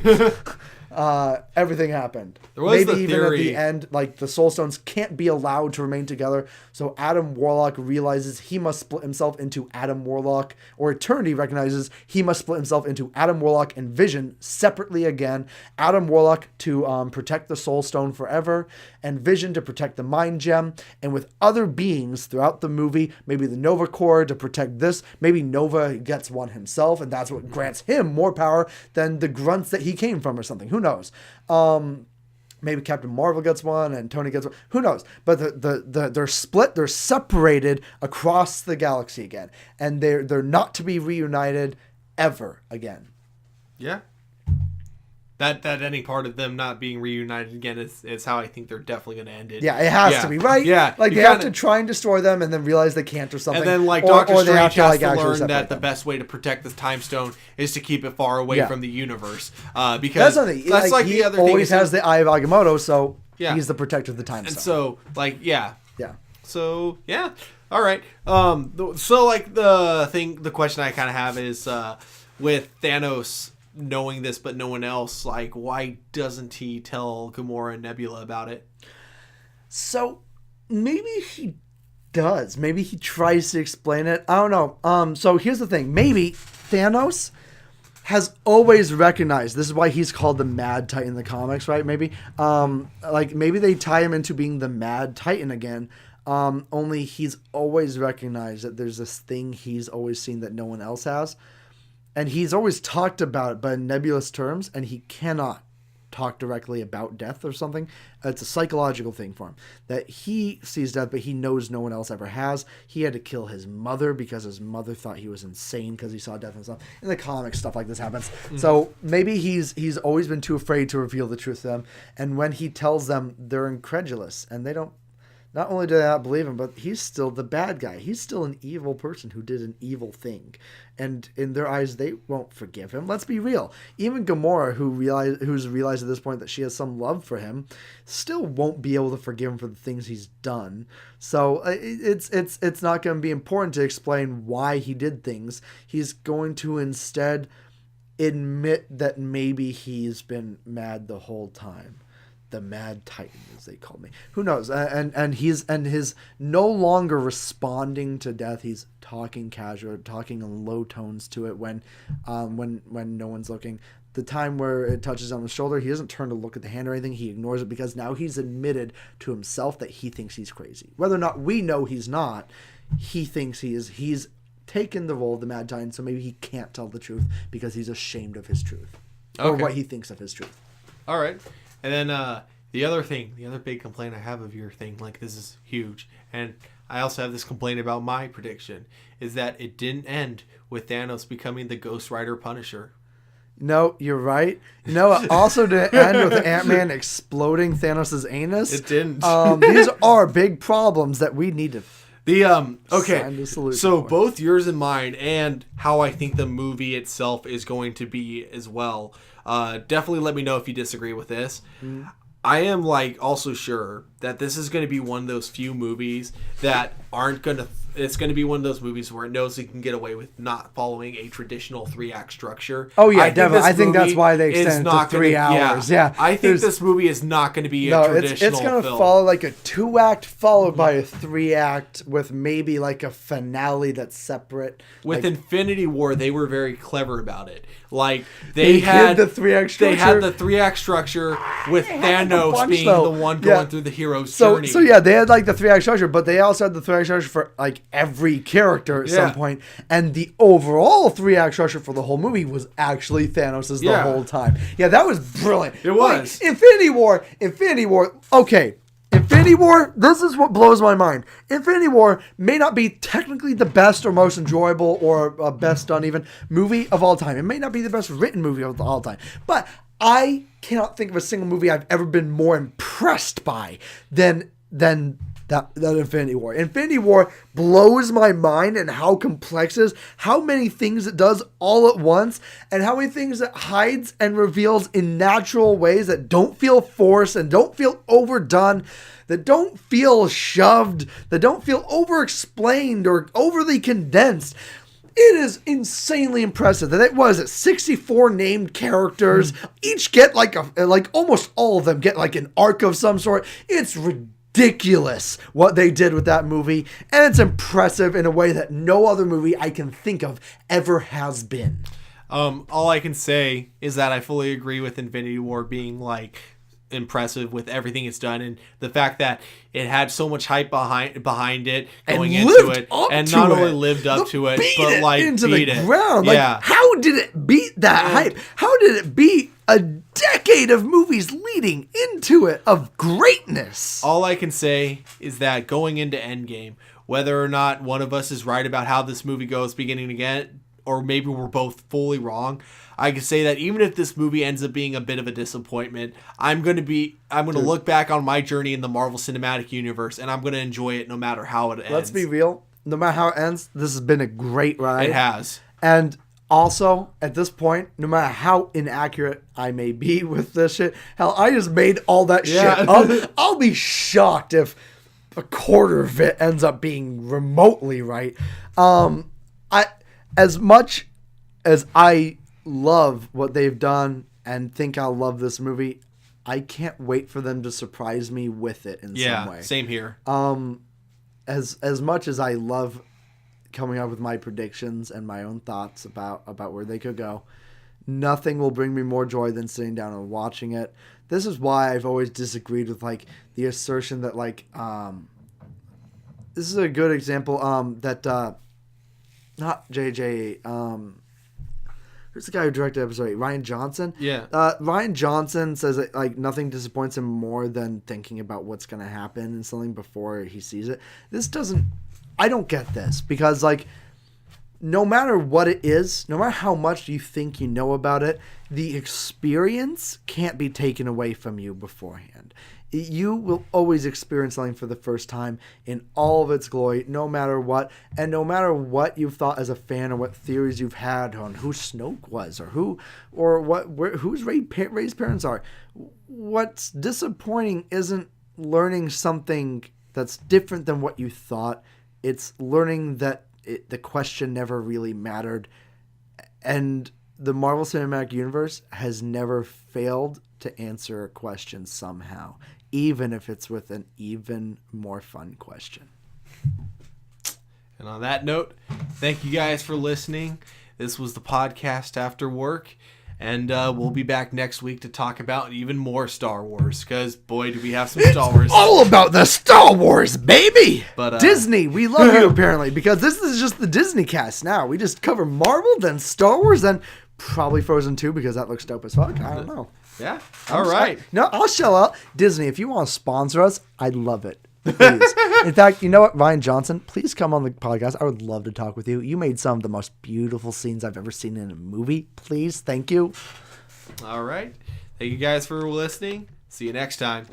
Speaker 2: Everything happened.
Speaker 1: There was
Speaker 2: maybe
Speaker 1: the
Speaker 2: even
Speaker 1: theory.
Speaker 2: at the end, like the Soul Stones can't be allowed to remain together. So Adam Warlock realizes he must split himself into Adam Warlock, or Eternity recognizes he must split himself into Adam Warlock and Vision separately again. Adam Warlock to protect the Soul Stone forever, and Vision to protect the Mind Gem. And with other beings throughout the movie, maybe the Nova Corps to protect this. Maybe Nova gets one himself, and that's what grants him more power than the grunts that he came from or something. Who knows? Maybe Captain Marvel gets one and Tony gets one. Who knows? But they're split. They're separated across the galaxy again, and they're not to be reunited ever again.
Speaker 1: Yeah. That any part of them not being reunited again is how I think they're definitely going to end it.
Speaker 2: Yeah, it has to be, right?
Speaker 1: Yeah.
Speaker 2: Like they have to try and destroy them and then realize they can't or something.
Speaker 1: And then like Doctor Strange has to learn that
Speaker 2: separate
Speaker 1: the best way to protect the Time Stone is to keep it far away from the universe. Because
Speaker 2: that's something.
Speaker 1: That's like
Speaker 2: he
Speaker 1: the other thing.
Speaker 2: Always has the Eye of Agamotto, so
Speaker 1: yeah.
Speaker 2: He's the protector of the Time Stone.
Speaker 1: And so, like, yeah.
Speaker 2: Yeah.
Speaker 1: So, yeah. All right. So, like, the question I kind of have is with Thanos knowing this but no one else, like, why doesn't he tell Gamora and Nebula about it?
Speaker 2: So maybe he does. Maybe he tries to explain it. I don't know. So here's the thing. Maybe Thanos has always recognized, this is why he's called the Mad Titan in the comics, right? Maybe maybe they tie him into being the Mad Titan again. Only he's always recognized that there's this thing he's always seen that no one else has. And he's always talked about it, but in nebulous terms, and he cannot talk directly about death or something. It's a psychological thing for him. That he sees death, but he knows no one else ever has. He had to kill his mother because his mother thought he was insane because he saw death and stuff. In the comics, stuff like this happens. Mm-hmm. So maybe he's always been too afraid to reveal the truth to them. And when he tells them, they're incredulous. And they don't, not only do they not believe him, but he's still the bad guy. He's still an evil person who did an evil thing. And in their eyes, they won't forgive him. Let's be real. Even Gamora, who's realized at this point that she has some love for him, still won't be able to forgive him for the things he's done. So it's not going to be important to explain why he did things. He's going to instead admit that maybe he's been mad the whole time. the Mad Titan, as they call me. Who knows? And he's no longer responding to death. He's talking casual, talking in low tones to it when no one's looking. The time where it touches on the shoulder, he doesn't turn to look at the hand or anything. He ignores it because now he's admitted to himself that he thinks he's crazy. Whether or not we know he's not, he thinks he is. He's taken the role of the Mad Titan, so maybe he can't tell the truth because he's ashamed of his truth. Or what he thinks of his truth.
Speaker 1: All right. And then the other big complaint I have of your thing, like this is huge, and I also have this complaint about my prediction, is that it didn't end with Thanos becoming the Ghost Rider Punisher.
Speaker 2: No, you're right. No, also didn't end with Ant-Man exploding Thanos' anus.
Speaker 1: It didn't.
Speaker 2: These are big problems that we need to
Speaker 1: okay. So both yours and mine, and how I think the movie itself is going to be as well. Definitely let me know if you disagree with this. Mm. I am also sure that this is going to be one of those few movies that aren't going to. It's going to be one of those movies where it knows it can get away with not following a traditional 3-act structure.
Speaker 2: Oh yeah, definitely. I think that's why they extended it to 3 hours. Yeah.
Speaker 1: I think this movie is not going to be a traditional
Speaker 2: it's going to follow like a 2-act followed by a 3-act with maybe like a finale that's separate.
Speaker 1: With Infinity War, they were very clever about it. They had
Speaker 2: the 3-act structure.
Speaker 1: They had the 3-act structure with Thanos being the one going through the hero's journey.
Speaker 2: So yeah, they had like the 3-act structure, but they also had the 3-act structure for every character at some point. And the overall 3-act structure for the whole movie was actually Thanos' the whole time. Yeah, that was brilliant.
Speaker 1: It was.
Speaker 2: Infinity War. Okay. Infinity War, this is what blows my mind. Infinity War may not be technically the best or most enjoyable or best done even movie of all time. It may not be the best written movie of all time. But I cannot think of a single movie I've ever been more impressed by than that Infinity War. Infinity War blows my mind and how complex it is, how many things it does all at once, and how many things it hides and reveals in natural ways that don't feel forced and don't feel overdone, that don't feel shoved, that don't feel over-explained or overly condensed. It is insanely impressive that it was 64 named characters. Each get like almost all of them get like an arc of some sort. It's ridiculous what they did with that movie, and it's impressive in a way that no other movie I can think of ever has been.
Speaker 1: All I can say is that I fully agree with Infinity War being impressive with everything it's done, and the fact that it had so much hype behind it going into it, and not only lived up to it, but
Speaker 2: into
Speaker 1: beat
Speaker 2: the
Speaker 1: it.
Speaker 2: ground.
Speaker 1: Yeah.
Speaker 2: How did it beat that hype? How did it beat a decade of movies leading into it of greatness?
Speaker 1: All I can say is that going into Endgame, whether or not one of us is right about how this movie goes beginning again, or maybe we're both fully wrong, I can say that even if this movie ends up being a bit of a disappointment, I'm going to look back on my journey in the Marvel Cinematic Universe, and I'm going to enjoy it no matter how it ends.
Speaker 2: Let's be real. No matter how it ends, this has been a great ride.
Speaker 1: It has.
Speaker 2: And also, at this point, no matter how inaccurate I may be with this shit, hell, I just made all that shit up. I'll be shocked if a quarter of it ends up being remotely right. As much as I love what they've done and think I'll love this movie, I can't wait for them to surprise me with it in some way.
Speaker 1: Yeah, same here.
Speaker 2: As much as I love coming up with my predictions and my own thoughts about where they could go, nothing will bring me more joy than sitting down and watching it. This is why I've always disagreed with the assertion that this is a good example that not JJ who's the guy who directed episode 8? Rian Johnson?
Speaker 1: Yeah.
Speaker 2: Rian Johnson says that nothing disappoints him more than thinking about what's going to happen in something before he sees it. I don't get this because no matter what it is, no matter how much you think you know about it, the experience can't be taken away from you beforehand. You will always experience something for the first time in all of its glory, no matter what. And no matter what you've thought as a fan or what theories you've had on who Snoke was or whose Rey's parents are, what's disappointing isn't learning something that's different than what you thought. It's learning that the question never really mattered. And the Marvel Cinematic Universe has never failed to answer a question somehow, even if it's with an even more fun question.
Speaker 1: And on that note, thank you guys for listening. This was the podcast after work. And we'll be back next week to talk about even more Star Wars. Because, boy, do we have some Star Wars.
Speaker 2: All about the Star Wars, baby!
Speaker 1: But
Speaker 2: Disney, we love you, apparently. Because this is just the Disney cast now. We just cover Marvel, then Star Wars, then probably Frozen 2, because that looks dope as fuck. I don't know.
Speaker 1: Yeah. All right.
Speaker 2: No, I'll shell out. Disney, if you want to sponsor us, I'd love it. Please. In fact, you know what, Ryan Johnson, please come on the podcast. I would love to talk with you. You made some of the most beautiful scenes I've ever seen in a movie. Please, thank you.
Speaker 1: All right. Thank you guys for listening. See you next time.